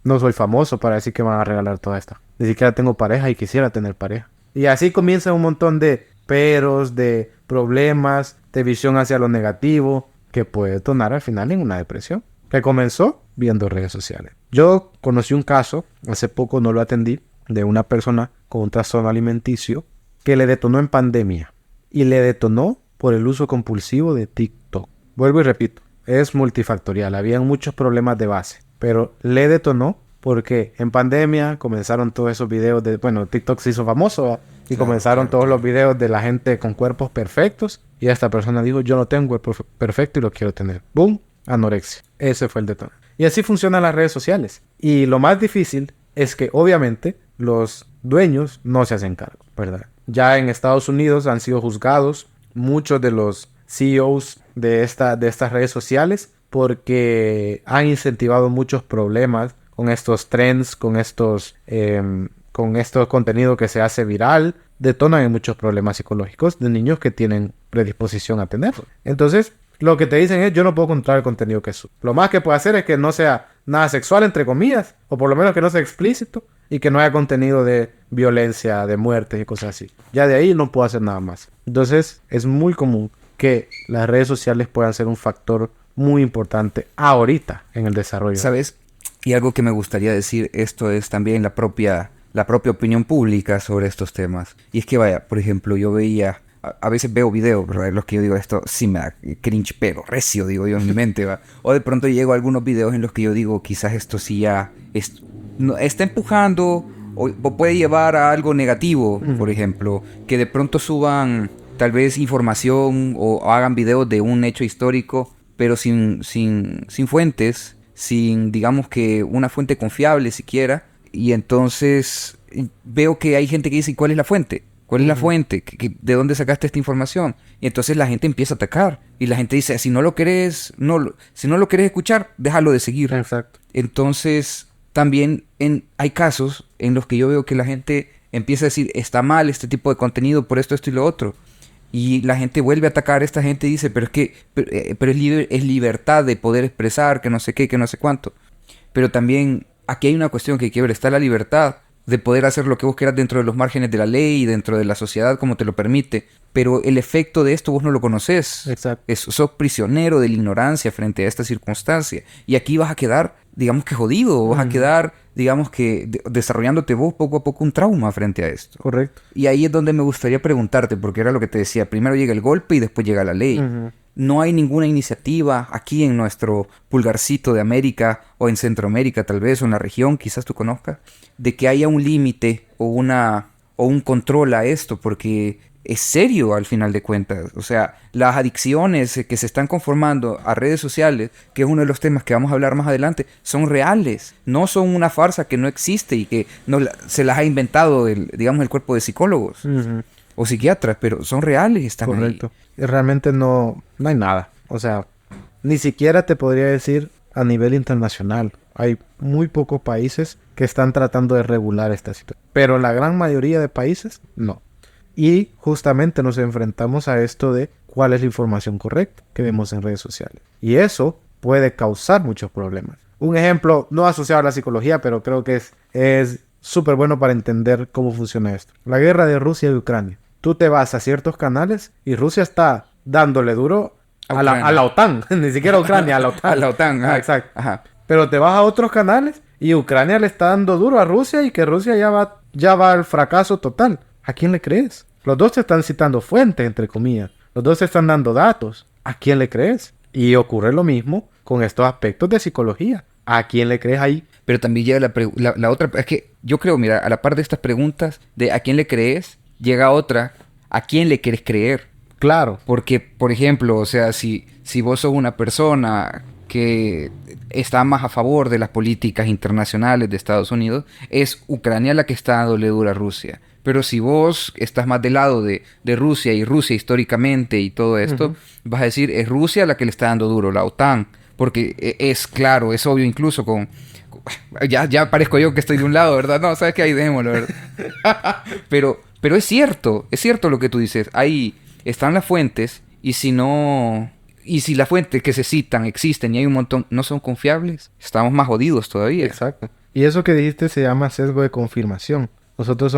No soy famoso para decir que me van a regalar toda esta. Ni siquiera tengo pareja y quisiera tener pareja. Y así comienza un montón de peros, de problemas, de visión hacia lo negativo, que puede detonar al final en una depresión. Que comenzó viendo redes sociales. Yo conocí un caso, hace poco no lo atendí, de una persona con un trastorno alimenticio que le detonó en pandemia. Y le detonó por el uso compulsivo de TikTok. Vuelvo y repito, es multifactorial, habían muchos problemas de base, pero le detonó porque en pandemia comenzaron todos esos videos de, bueno, TikTok se hizo famoso Y Claro, comenzaron claro, todos los claro. videos de la gente con cuerpos perfectos. Y esta persona dijo, yo no tengo un cuerpo perfecto y lo quiero tener. ¡Boom! Anorexia. Ese fue el detonante. Y así funcionan las redes sociales. Y lo más difícil es que obviamente los dueños no se hacen cargo, ¿verdad? Ya en Estados Unidos han sido juzgados muchos de los CEOs de estas redes sociales porque han incentivado muchos problemas con estos trends, con estos contenidos que se hace viral, detonan en muchos problemas psicológicos de niños que tienen predisposición a tenerlo. Entonces, lo que te dicen es, yo no puedo controlar el contenido que subo. Lo más que puedo hacer es que no sea nada sexual, entre comillas, o por lo menos que no sea explícito, y que no haya contenido de violencia, de muertes y cosas así. Ya de ahí no puedo hacer nada más. Entonces, es muy común que las redes sociales puedan ser un factor muy importante ahorita en el desarrollo. ¿Sabes? Y algo que me gustaría decir, esto es también la propia opinión pública sobre estos temas. Y es que vaya, por ejemplo, yo veía, a veces veo videos, ¿verdad? Los que yo digo, esto sí me da cringe, pero recio, digo yo en mi mente, ¿va? O de pronto llego a algunos videos en los que yo digo, quizás esto sí ya está empujando o puede llevar a algo negativo, por ejemplo, que de pronto suban tal vez información o hagan videos de un hecho histórico, pero sin fuentes, sin, digamos que una fuente confiable siquiera. Y entonces veo que hay gente que dice, ¿cuál es la fuente? ¿Cuál es la fuente? ¿De dónde sacaste esta información? Y entonces la gente empieza a atacar. Y la gente dice, si no lo querés, si no lo querés escuchar, déjalo de seguir. Exacto. Entonces, también hay casos en los que yo veo que la gente empieza a decir, está mal este tipo de contenido por esto, esto y lo otro. Y la gente vuelve a atacar a esta gente y dice, pero es que pero es libertad de poder expresar, que no sé qué, que no sé cuánto. Pero también aquí hay una cuestión que hay que ver, está la libertad de poder hacer lo que vos quieras dentro de los márgenes de la ley y dentro de la sociedad como te lo permite. Pero el efecto de esto vos no lo conocés. Exacto. Sos prisionero de la ignorancia frente a esta circunstancia. Y aquí vas a quedar, digamos que jodido, vas a quedar, digamos que desarrollándote vos poco a poco un trauma frente a esto. Correcto. Y ahí es donde me gustaría preguntarte, porque era lo que te decía, primero llega el golpe y después llega la ley. No hay ninguna iniciativa aquí en nuestro pulgarcito de América o en Centroamérica tal vez, o en la región, quizás tú conozcas, de que haya un límite o un control a esto, porque es serio al final de cuentas. O sea, las adicciones que se están conformando a redes sociales, que es uno de los temas que vamos a hablar más adelante, son reales. No son una farsa que no existe y que se las ha inventado digamos, el cuerpo de psicólogos o psiquiatras, pero son reales, están Correcto. ahí. Y realmente no hay nada. O sea, ni siquiera te podría decir a nivel internacional. Hay muy pocos países que están tratando de regular esta situación. Pero la gran mayoría de países, no. Y justamente nos enfrentamos a esto de cuál es la información correcta que vemos en redes sociales. Y eso puede causar muchos problemas. Un ejemplo, no asociado a la psicología, pero creo que es súper bueno para entender cómo funciona esto. La guerra de Rusia y Ucrania. Tú te vas a ciertos canales y Rusia está dándole duro a la OTAN. Ni siquiera a Ucrania, a la OTAN. A la OTAN, ajá. Exacto. Ajá. Pero te vas a otros canales y Ucrania le está dando duro a Rusia y que Rusia ya va al fracaso total. ¿A quién le crees? Los dos te están citando fuentes, entre comillas. Los dos te están dando datos. ¿A quién le crees? Y ocurre lo mismo con estos aspectos de psicología. ¿A quién le crees ahí? Pero también llega la otra... Es que yo creo, mira, a la par de estas preguntas de ¿a quién le crees? Llega otra, ¿a quién le quieres creer? Claro. Porque, por ejemplo, o sea, si vos sos una persona que está más a favor de las políticas internacionales de Estados Unidos, es Ucrania la que está dándole duro a Rusia. Pero si vos estás más del lado de Rusia y Rusia históricamente y todo esto, vas a decir, es Rusia la que le está dando duro, la OTAN. Porque es claro, es obvio incluso ya parezco yo que estoy de un lado, ¿verdad? No, sabes que ahí dejémoslo, ¿verdad? Pero es cierto lo que tú dices. Ahí están las fuentes y si las fuentes que se citan existen y hay un montón, no son confiables, estamos más jodidos todavía. Exacto. Y eso que dijiste se llama sesgo de confirmación. Nosotros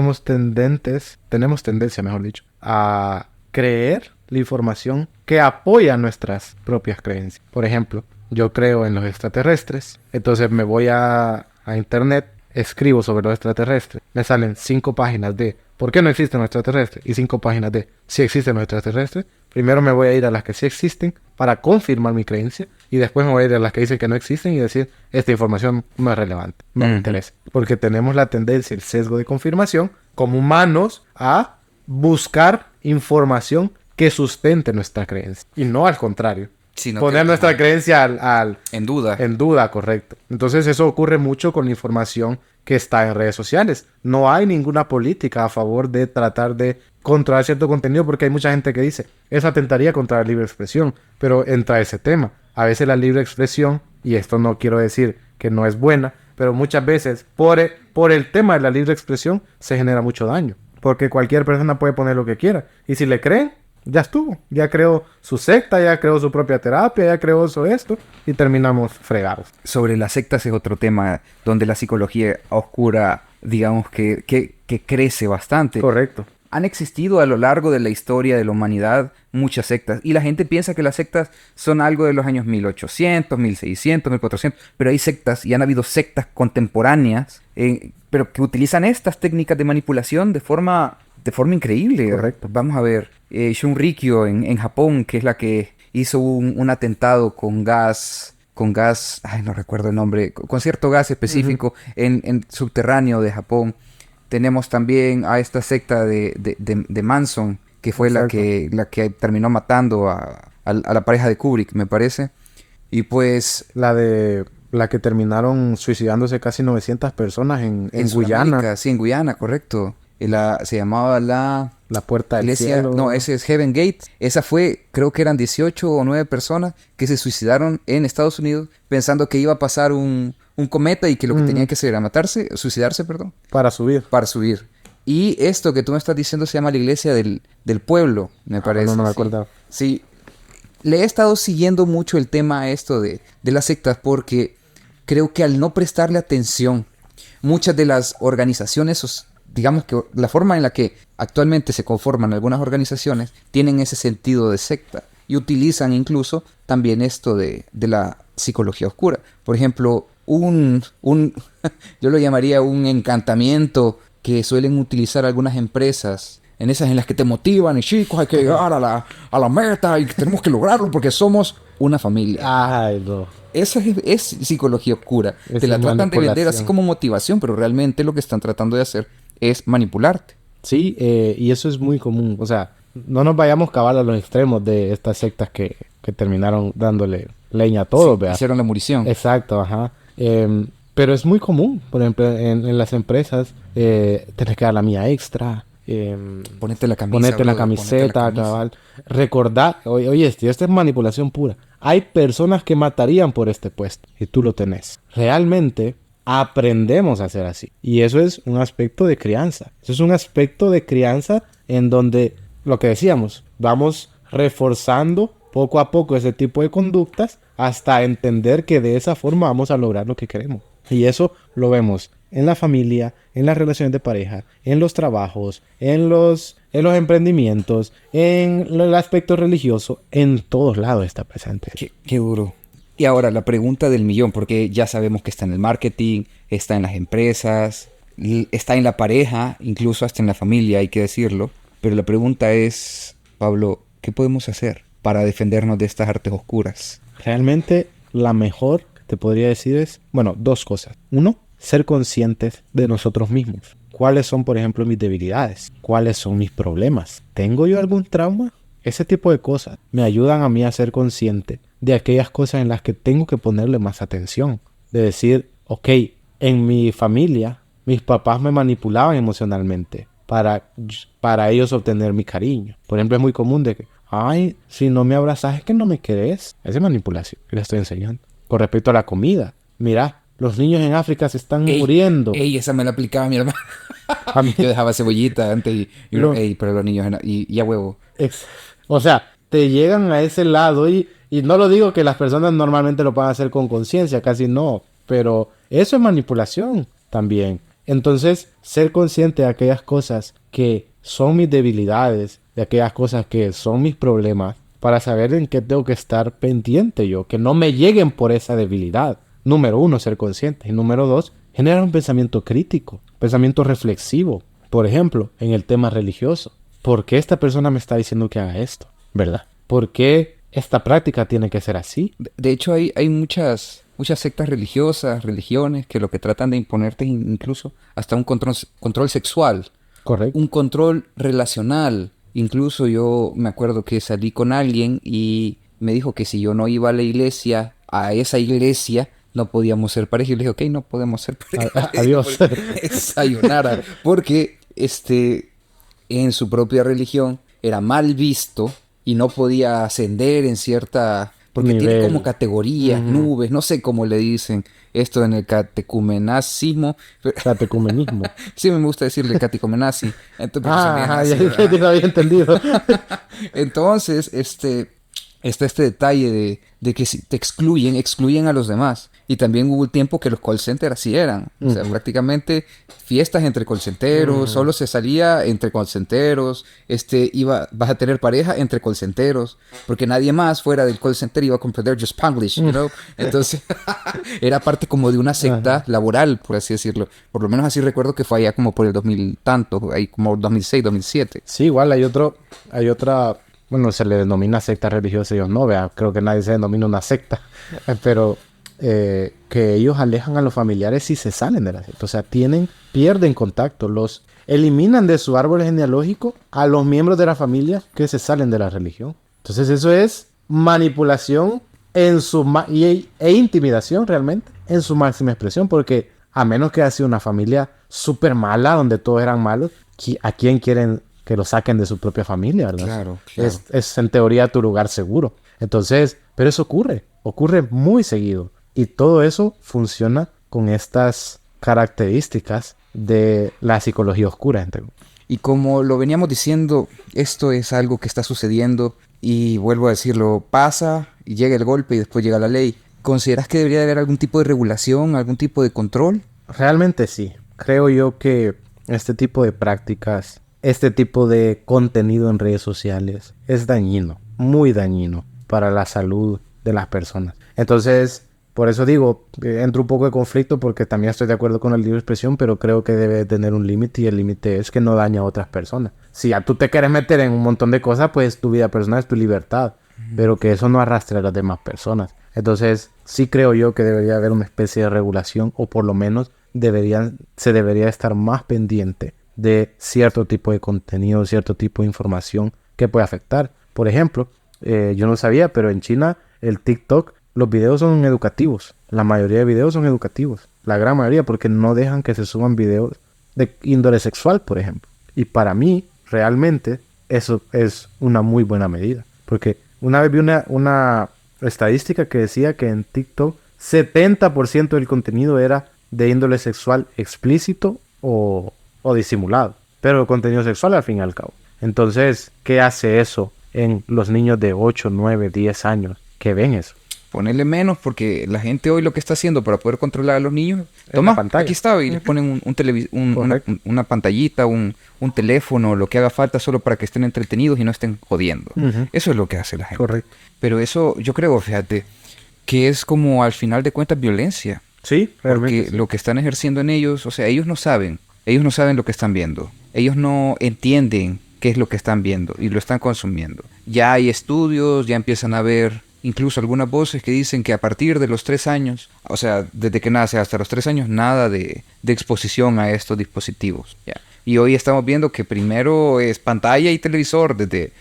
tenemos tendencia, mejor dicho, a creer la información que apoya nuestras propias creencias. Por ejemplo, yo creo en los extraterrestres, entonces me voy a internet, escribo sobre los extraterrestres, me salen 5 páginas de ¿por qué no existen los extraterrestres? Y 5 páginas de si existen los extraterrestres. Primero me voy a ir a las que sí existen para confirmar mi creencia y después me voy a ir a las que dicen que no existen y decir esta información no es relevante, no me interesa. Porque tenemos la tendencia, el sesgo de confirmación como humanos a buscar información que sustente nuestra creencia y no al contrario. Sino Poner que, nuestra ajá, creencia en duda. en duda, correcto. Entonces eso ocurre mucho con la información que está en redes sociales. No hay ninguna política a favor de tratar de controlar cierto contenido porque hay mucha gente que dice, eso atentaría contra la libre expresión, pero entra ese tema. A veces la libre expresión, y esto no quiero decir que no es buena, pero muchas veces por el tema de la libre expresión se genera mucho daño. Porque cualquier persona puede poner lo que quiera. Y si le creen, ya estuvo. Ya creó su secta, ya creó su propia terapia, ya creó eso, esto. Y terminamos fregados. Sobre las sectas es otro tema donde la psicología oscura, digamos que crece bastante. Correcto. Han existido a lo largo de la historia de la humanidad muchas sectas y la gente piensa que las sectas son algo de los años 1800, 1600, 1400, pero hay sectas y han habido sectas contemporáneas, pero que utilizan estas técnicas de manipulación de forma increíble. Correcto. Vamos a ver, Shunrikyo en Japón, que es la que hizo un atentado con gas, ay, no recuerdo el nombre, con cierto gas específico en subterráneo de Japón. Tenemos también a esta secta de Manson, que fue la que terminó matando a la pareja de Kubrick, me parece. Y pues La que terminaron suicidándose casi 900 personas en Guyana. Sudamérica, sí, en Guyana, correcto. Se llamaba la Puerta del Iglesia, Cielo. no, ese es Heaven Gate. Esa fue, creo que eran 18 o 9 personas que se suicidaron en Estados Unidos pensando que iba a pasar un cometa y que lo que tenían que hacer era suicidarse, perdón. Para subir. Para subir. Y esto que tú me estás diciendo se llama la Iglesia del Pueblo, me parece. No me sí. acuerdo. Sí, le he estado siguiendo mucho el tema a esto de las sectas porque creo que al no prestarle atención, muchas de las organizaciones, digamos que la forma en la que actualmente se conforman algunas organizaciones, tienen ese sentido de secta y utilizan incluso también esto de la psicología oscura. Por ejemplo, yo lo llamaría un encantamiento que suelen utilizar algunas empresas, en esas en las que te motivan y chicos, hay que llegar a la meta y tenemos que lograrlo porque somos una familia. Ay, no. Esa es psicología oscura. Es Te la tratan de vender así manipulación. como motivación, pero realmente lo que están tratando de hacer es manipularte. Sí, y eso es muy común. O sea, no nos vayamos cabal a los extremos de estas sectas que terminaron dándole leña a todo, Sí, ¿verdad? hicieron la munición. Exacto, ajá. Pero es muy común, por ejemplo, en las empresas, tenés que dar la mía extra. Ponete la camisa. Ponerte la brother, camiseta, ponete la camisa. cabal. Recordar, oye, esto es manipulación pura. Hay personas que matarían por este puesto y tú lo tenés. Realmente aprendemos a hacer así. Y eso es un aspecto de crianza. Eso es un aspecto de crianza en donde, lo que decíamos, vamos reforzando poco a poco ese tipo de conductas hasta entender que de esa forma vamos a lograr lo que queremos. Y eso lo vemos en la familia, en las relaciones de pareja, en los trabajos, en los emprendimientos, en el aspecto religioso, en todos lados está presente. Qué duro. Y ahora la pregunta del millón, porque ya sabemos que está en el marketing, está en las empresas, está en la pareja, incluso hasta en la familia, hay que decirlo. Pero la pregunta es, Pablo, ¿qué podemos hacer para defendernos de estas artes oscuras? Realmente la mejor que te podría decir es, bueno, dos cosas. Uno, ser conscientes de nosotros mismos. ¿Cuáles son, por ejemplo, mis debilidades? ¿Cuáles son mis problemas? ¿Tengo yo algún trauma? Ese tipo de cosas me ayudan a mí a ser consciente de aquellas cosas en las que tengo que ponerle más atención. De decir, ok, en mi familia, mis papás me manipulaban emocionalmente para ellos obtener mi cariño. Por ejemplo, es muy común de que, ay, si no me abrazas es que no me querés. Esa es manipulación que le estoy enseñando. Con respecto a la comida, mira, los niños en África se están muriendo. Ey, esa me la aplicaba mi hermano. A mí- Yo dejaba cebollita antes pero los niños, y a huevo. O sea, te llegan a ese lado y no lo digo que las personas normalmente lo puedan hacer con conciencia, casi no, pero eso es manipulación también. Entonces, ser consciente de aquellas cosas que son mis debilidades, de aquellas cosas que son mis problemas, para saber en qué tengo que estar pendiente yo, que no me lleguen por esa debilidad. Número uno, ser consciente. Y número dos, generar un pensamiento crítico, pensamiento reflexivo. Por ejemplo, en el tema religioso. ¿Por qué esta persona me está diciendo que haga esto? ¿Verdad? ¿Por qué esta práctica tiene que ser así? De hecho, hay muchas sectas religiosas, religiones, que lo que tratan de imponerte es incluso hasta un control sexual. Correcto. un control relacional. Incluso yo me acuerdo que salí con alguien y me dijo que si yo no iba a esa iglesia, no podíamos ser pareja. Y le dije, ok, no podemos ser pareja. Adiós. Sayonara. Porque en su propia religión era mal visto y no podía ascender en cierta... Porque tiene Nivel. como categorías, nubes, no sé cómo le dicen esto en el catecumenazismo. Catecumenismo. Sí, me gusta decirle catecumenasi. Entonces, porque se me Ya, nace, ya te lo había entendido. entonces, está este detalle de que si te excluyen a los demás. Y también hubo un tiempo que los call centers así eran. O sea, prácticamente fiestas entre call centeros, solo se salía entre call centeros, vas a tener pareja entre call centeros, porque nadie más fuera del call center iba a comprender your Spanglish, you know? Entonces, era parte como de una secta laboral, por así decirlo. Por lo menos así recuerdo que fue allá como por el 2000 tanto, ahí como 2006, 2007. Sí, igual hay otra, bueno, se le denomina secta religiosa, ellos no, vea, creo que nadie se denomina una secta, pero que ellos alejan a los familiares y se salen de la secta, o sea, pierden contacto, los eliminan de su árbol genealógico a los miembros de la familia que se salen de la religión. Entonces eso es manipulación e intimidación realmente en su máxima expresión, porque a menos que haya sido una familia súper mala, donde todos eran malos, ¿a quién quieren que lo saquen de su propia familia, verdad? Claro. Es en teoría tu lugar seguro. Entonces, pero eso ocurre muy seguido. Y todo eso funciona con estas características de la psicología oscura. Y como lo veníamos diciendo, esto es algo que está sucediendo y vuelvo a decirlo, pasa y llega el golpe y después llega la ley. ¿Consideras que debería haber algún tipo de regulación, algún tipo de control? Realmente sí. Creo yo que este tipo de prácticas, este tipo de contenido en redes sociales es dañino, muy dañino para la salud de las personas. Entonces, por eso digo, entro un poco de conflicto porque también estoy de acuerdo con el libre expresión, pero creo que debe tener un límite y el límite es que no daña a otras personas. Si ya tú te quieres meter en un montón de cosas, pues tu vida personal es tu libertad, pero que eso no arrastre a las demás personas. Entonces, sí creo yo que debería haber una especie de regulación o por lo menos se debería estar más pendiente de cierto tipo de contenido, cierto tipo de información que puede afectar. Por ejemplo, yo no sabía, pero en China el TikTok, los videos son educativos. La mayoría de videos son educativos. La gran mayoría, porque no dejan que se suban videos de índole sexual, por ejemplo. Y para mí, realmente, eso es una muy buena medida. Porque una vez vi una estadística que decía que en TikTok 70% del contenido era de índole sexual explícito o disimulado. Pero contenido sexual al fin y al cabo. Entonces, ¿qué hace eso en los niños de 8, 9, 10 años que ven eso? Ponerle menos porque la gente hoy lo que está haciendo para poder controlar a los niños, toma, aquí está, y les ponen una pantallita, un teléfono, lo que haga falta solo para que estén entretenidos y no estén jodiendo. Eso es lo que hace la gente. Correcto. Pero eso, yo creo, fíjate, que es como al final de cuentas violencia. Sí, realmente. Porque lo que están ejerciendo en ellos, o sea, ellos no saben lo que están viendo. Ellos no entienden qué es lo que están viendo y lo están consumiendo. Ya hay estudios, ya empiezan a ver incluso algunas voces que dicen que a partir de los 3 años, o sea, desde que nace hasta los 3 años, nada de exposición a estos dispositivos. ¿Ya? Y hoy estamos viendo que primero es pantalla y televisor desde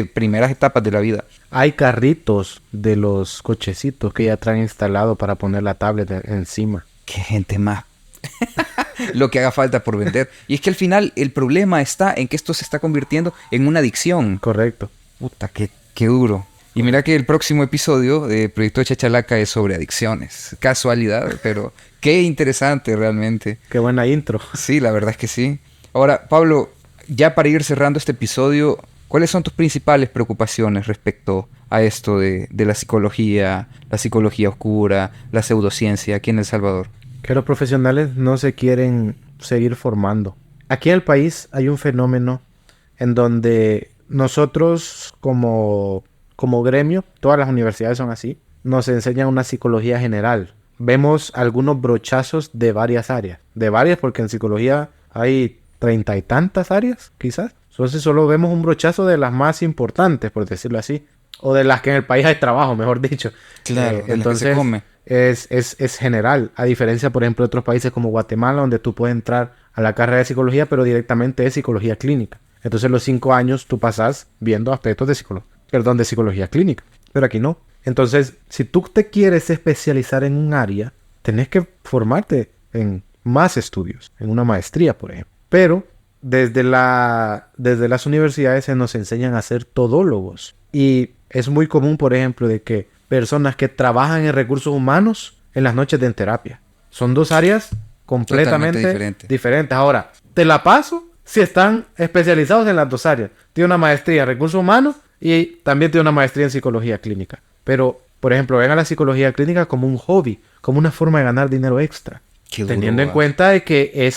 primeras etapas de la vida. Hay carritos de los cochecitos que ya traen instalado para poner la tablet encima. ¡Qué gente más! Lo que haga falta por vender. Y es que al final el problema está en que esto se está convirtiendo en una adicción. Correcto. Puta, qué duro. Y mira que el próximo episodio de Proyecto Chachalaca es sobre adicciones. Casualidad, pero qué interesante realmente. Qué buena intro. Sí, la verdad es que sí. Ahora, Pablo, ya para ir cerrando este episodio, ¿cuáles son tus principales preocupaciones respecto a esto de la psicología oscura, la pseudociencia aquí en El Salvador? Que los profesionales no se quieren seguir formando. Aquí en el país hay un fenómeno en donde nosotros como gremio, todas las universidades son así, nos enseñan una psicología general. Vemos algunos brochazos de varias áreas. De varias porque en psicología hay 30 y tantas áreas, quizás. Entonces solo vemos un brochazo de las más importantes, por decirlo así. O de las que en el país hay trabajo, mejor dicho. Claro, entonces las que se come. es general. A diferencia, por ejemplo, de otros países como Guatemala, donde tú puedes entrar a la carrera de psicología, pero directamente de psicología clínica. Entonces los 5 años tú pasas viendo aspectos de psicología clínica, pero aquí no. Entonces, si tú te quieres especializar en un área, tenés que formarte en más estudios, en una maestría, por ejemplo. Pero desde las universidades se nos enseñan a ser todólogos. Y es muy común, por ejemplo, de que personas que trabajan en recursos humanos en las noches den terapia. Son dos áreas completamente diferentes. Ahora, te la paso si están especializados en las dos áreas. Tiene una maestría en recursos humanos y también tiene una maestría en psicología clínica. Pero, por ejemplo, ven a la psicología clínica como un hobby, como una forma de ganar dinero extra. Teniendo en cuenta de que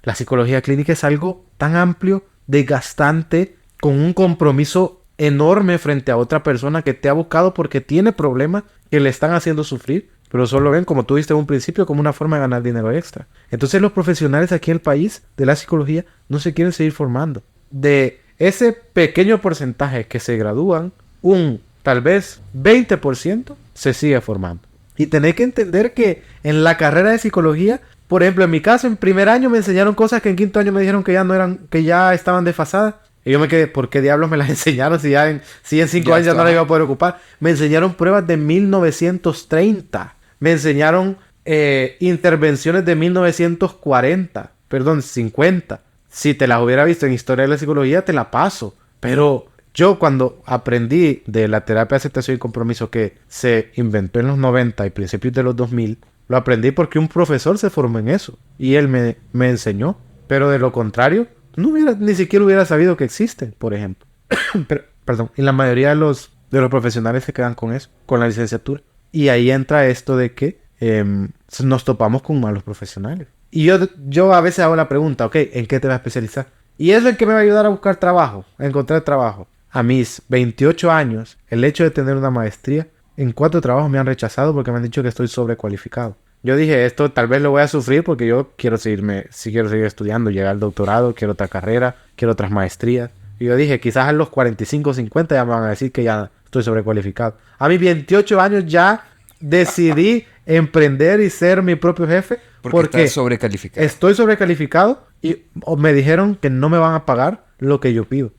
la psicología clínica es algo tan amplio, desgastante, con un compromiso enorme frente a otra persona que te ha buscado porque tiene problemas que le están haciendo sufrir, pero solo ven, como tú dijiste en un principio, como una forma de ganar dinero extra. Entonces los profesionales aquí en el país de la psicología no se quieren seguir formando. De ese pequeño porcentaje que se gradúan, tal vez 20% se sigue formando. Y tenéis que entender que en la carrera de psicología, por ejemplo, en mi caso, en primer año me enseñaron cosas que en quinto año me dijeron que ya no eran, que ya estaban desfasadas. Y yo me quedé, ¿por qué diablos me las enseñaron si en 5 años ya no las iba a poder ocupar? Me enseñaron pruebas de 1930. Me enseñaron intervenciones de 1940. Perdón, 50. Si te las hubiera visto en Historia de la Psicología, te la paso. Pero yo cuando aprendí de la terapia de aceptación y compromiso que se inventó en los 90 y principios de los 2000, lo aprendí porque un profesor se formó en eso. Y él me enseñó. Pero de lo contrario, ni siquiera hubiera sabido que existen, por ejemplo. Perdón. Y la mayoría de los profesionales se quedan con eso, con la licenciatura. Y ahí entra esto de que nos topamos con malos profesionales. Y yo a veces hago la pregunta, ok, ¿en qué te vas a especializar? ¿Y eso en qué me va a ayudar a buscar trabajo, a encontrar trabajo? A mis 28 años, el hecho de tener una maestría, en 4 trabajos me han rechazado porque me han dicho que estoy sobrecualificado. Yo dije, esto tal vez lo voy a sufrir porque yo quiero seguir estudiando, llegar al doctorado, quiero otra carrera, quiero otras maestrías. Y yo dije, quizás a los 45 o 50 ya me van a decir que ya estoy sobrecualificado. A mis 28 años ya decidí emprender y ser mi propio jefe porque estás sobrecalificado. Estoy sobrecalificado y me dijeron que no me van a pagar lo que yo pido.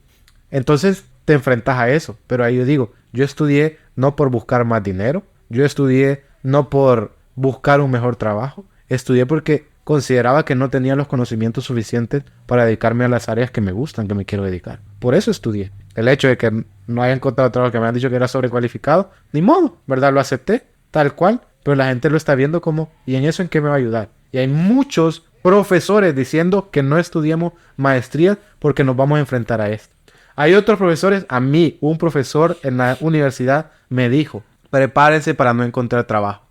Entonces te enfrentas a eso. Pero ahí yo digo, yo estudié no por buscar más dinero, yo estudié no por buscar un mejor trabajo, estudié porque consideraba que no tenía los conocimientos suficientes para dedicarme a las áreas que me gustan, que me quiero dedicar. Por eso estudié. El hecho de que no haya encontrado trabajo, que me han dicho que era sobrecualificado, ni modo, ¿verdad? Lo acepté, tal cual, pero la gente lo está viendo como, ¿y en eso en qué me va a ayudar? Y hay muchos profesores diciendo que no estudiemos maestrías porque nos vamos a enfrentar a esto. Hay otros profesores, a mí, un profesor en la universidad me dijo, prepárense para no encontrar trabajo.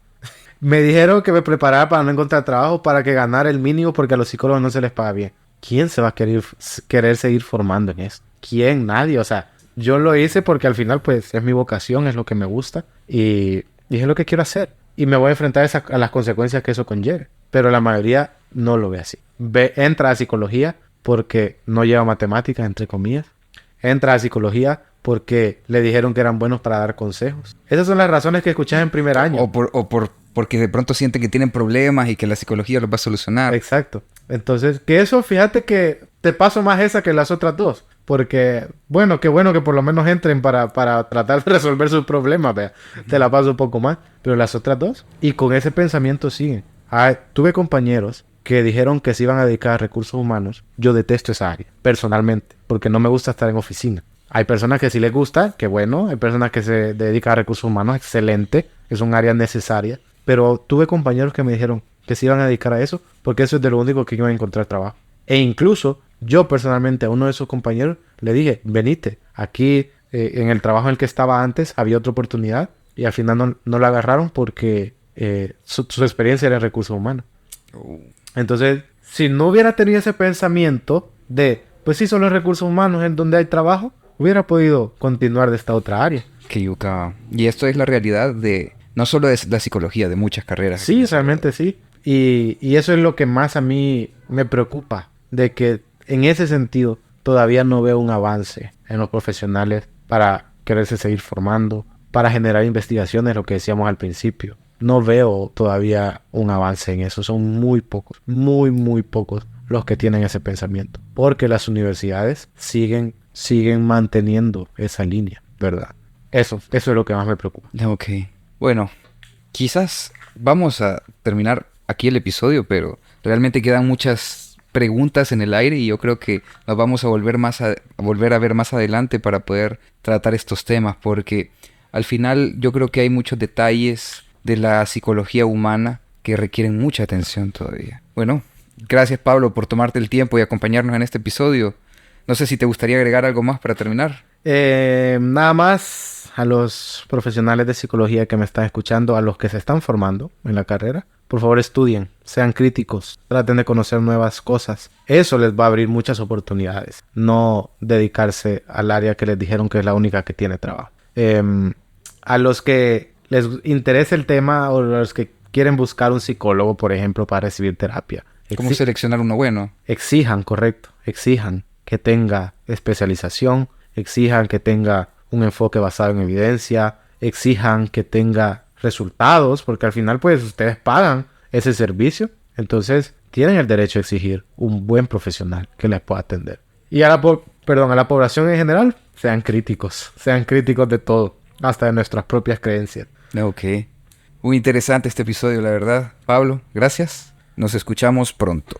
Me dijeron que me preparara para no encontrar trabajo, para que ganara el mínimo porque a los psicólogos no se les paga bien. ¿Quién se va a querer seguir formando en eso? ¿Quién? Nadie. O sea, yo lo hice porque al final pues es mi vocación, es lo que me gusta y es lo que quiero hacer. Y me voy a enfrentar a las consecuencias que eso conlleve. Pero la mayoría no lo ve así. Entra a psicología porque no lleva matemáticas, entre comillas. Entra a psicología porque le dijeron que eran buenos para dar consejos. Esas son las razones que escuchás en primer año. Porque de pronto sienten que tienen problemas y que la psicología los va a solucionar. Exacto. Entonces, que eso, fíjate que te paso más esa que las otras dos. Porque, bueno, qué bueno que por lo menos entren para tratar de resolver sus problemas, vea. Te la paso un poco más. Pero las otras dos, y con ese pensamiento siguen. Tuve compañeros que dijeron que se iban a dedicar a recursos humanos. Yo detesto esa área, personalmente, porque no me gusta estar en oficina. Hay personas que sí les gusta, que bueno. Hay personas que se dedican a recursos humanos, excelente. Es un área necesaria. Pero tuve compañeros que me dijeron que se iban a dedicar a eso porque eso es de lo único que iban a encontrar trabajo. E incluso yo personalmente a uno de esos compañeros le dije, venite, aquí en el trabajo en el que estaba antes había otra oportunidad y al final no la agarraron porque su experiencia era en recursos humanos. Entonces, si no hubiera tenido ese pensamiento de, pues sí, solo en recursos humanos en donde hay trabajo, hubiera podido continuar de esta otra área. Que yuca. Y esto es la realidad de... No solo de la psicología, de muchas carreras. Sí, realmente sí. Y eso es lo que más a mí me preocupa. De que en ese sentido todavía no veo un avance en los profesionales para quererse seguir formando, para generar investigaciones, lo que decíamos al principio. No veo todavía un avance en eso. Son muy pocos, muy, muy pocos los que tienen ese pensamiento, porque las universidades siguen manteniendo esa línea, ¿verdad? Eso es lo que más me preocupa. Ok. Bueno, quizás vamos a terminar aquí el episodio, pero realmente quedan muchas preguntas en el aire y yo creo que nos vamos a volver a ver más adelante para poder tratar estos temas, porque al final yo creo que hay muchos detalles de la psicología humana que requieren mucha atención todavía. Bueno, gracias Pablo por tomarte el tiempo y acompañarnos en este episodio. No sé si te gustaría agregar algo más para terminar. Nada más a los profesionales de psicología que me están escuchando, a los que se están formando en la carrera, por favor estudien, sean críticos, traten de conocer nuevas cosas. Eso les va a abrir muchas oportunidades, no dedicarse al área que les dijeron que es la única que tiene trabajo. A los que les interese el tema o a los que quieren buscar un psicólogo, por ejemplo, para recibir terapia. ¿Cómo seleccionar uno bueno? Exijan, correcto, exijan que tenga especialización, exijan que tenga un enfoque basado en evidencia, exijan que tenga resultados, porque al final pues ustedes pagan ese servicio, entonces tienen el derecho a exigir un buen profesional que les pueda atender. Y a la población en general, sean críticos de todo, hasta de nuestras propias creencias. Ok. Muy interesante este episodio, la verdad. Pablo, gracias. Nos escuchamos pronto.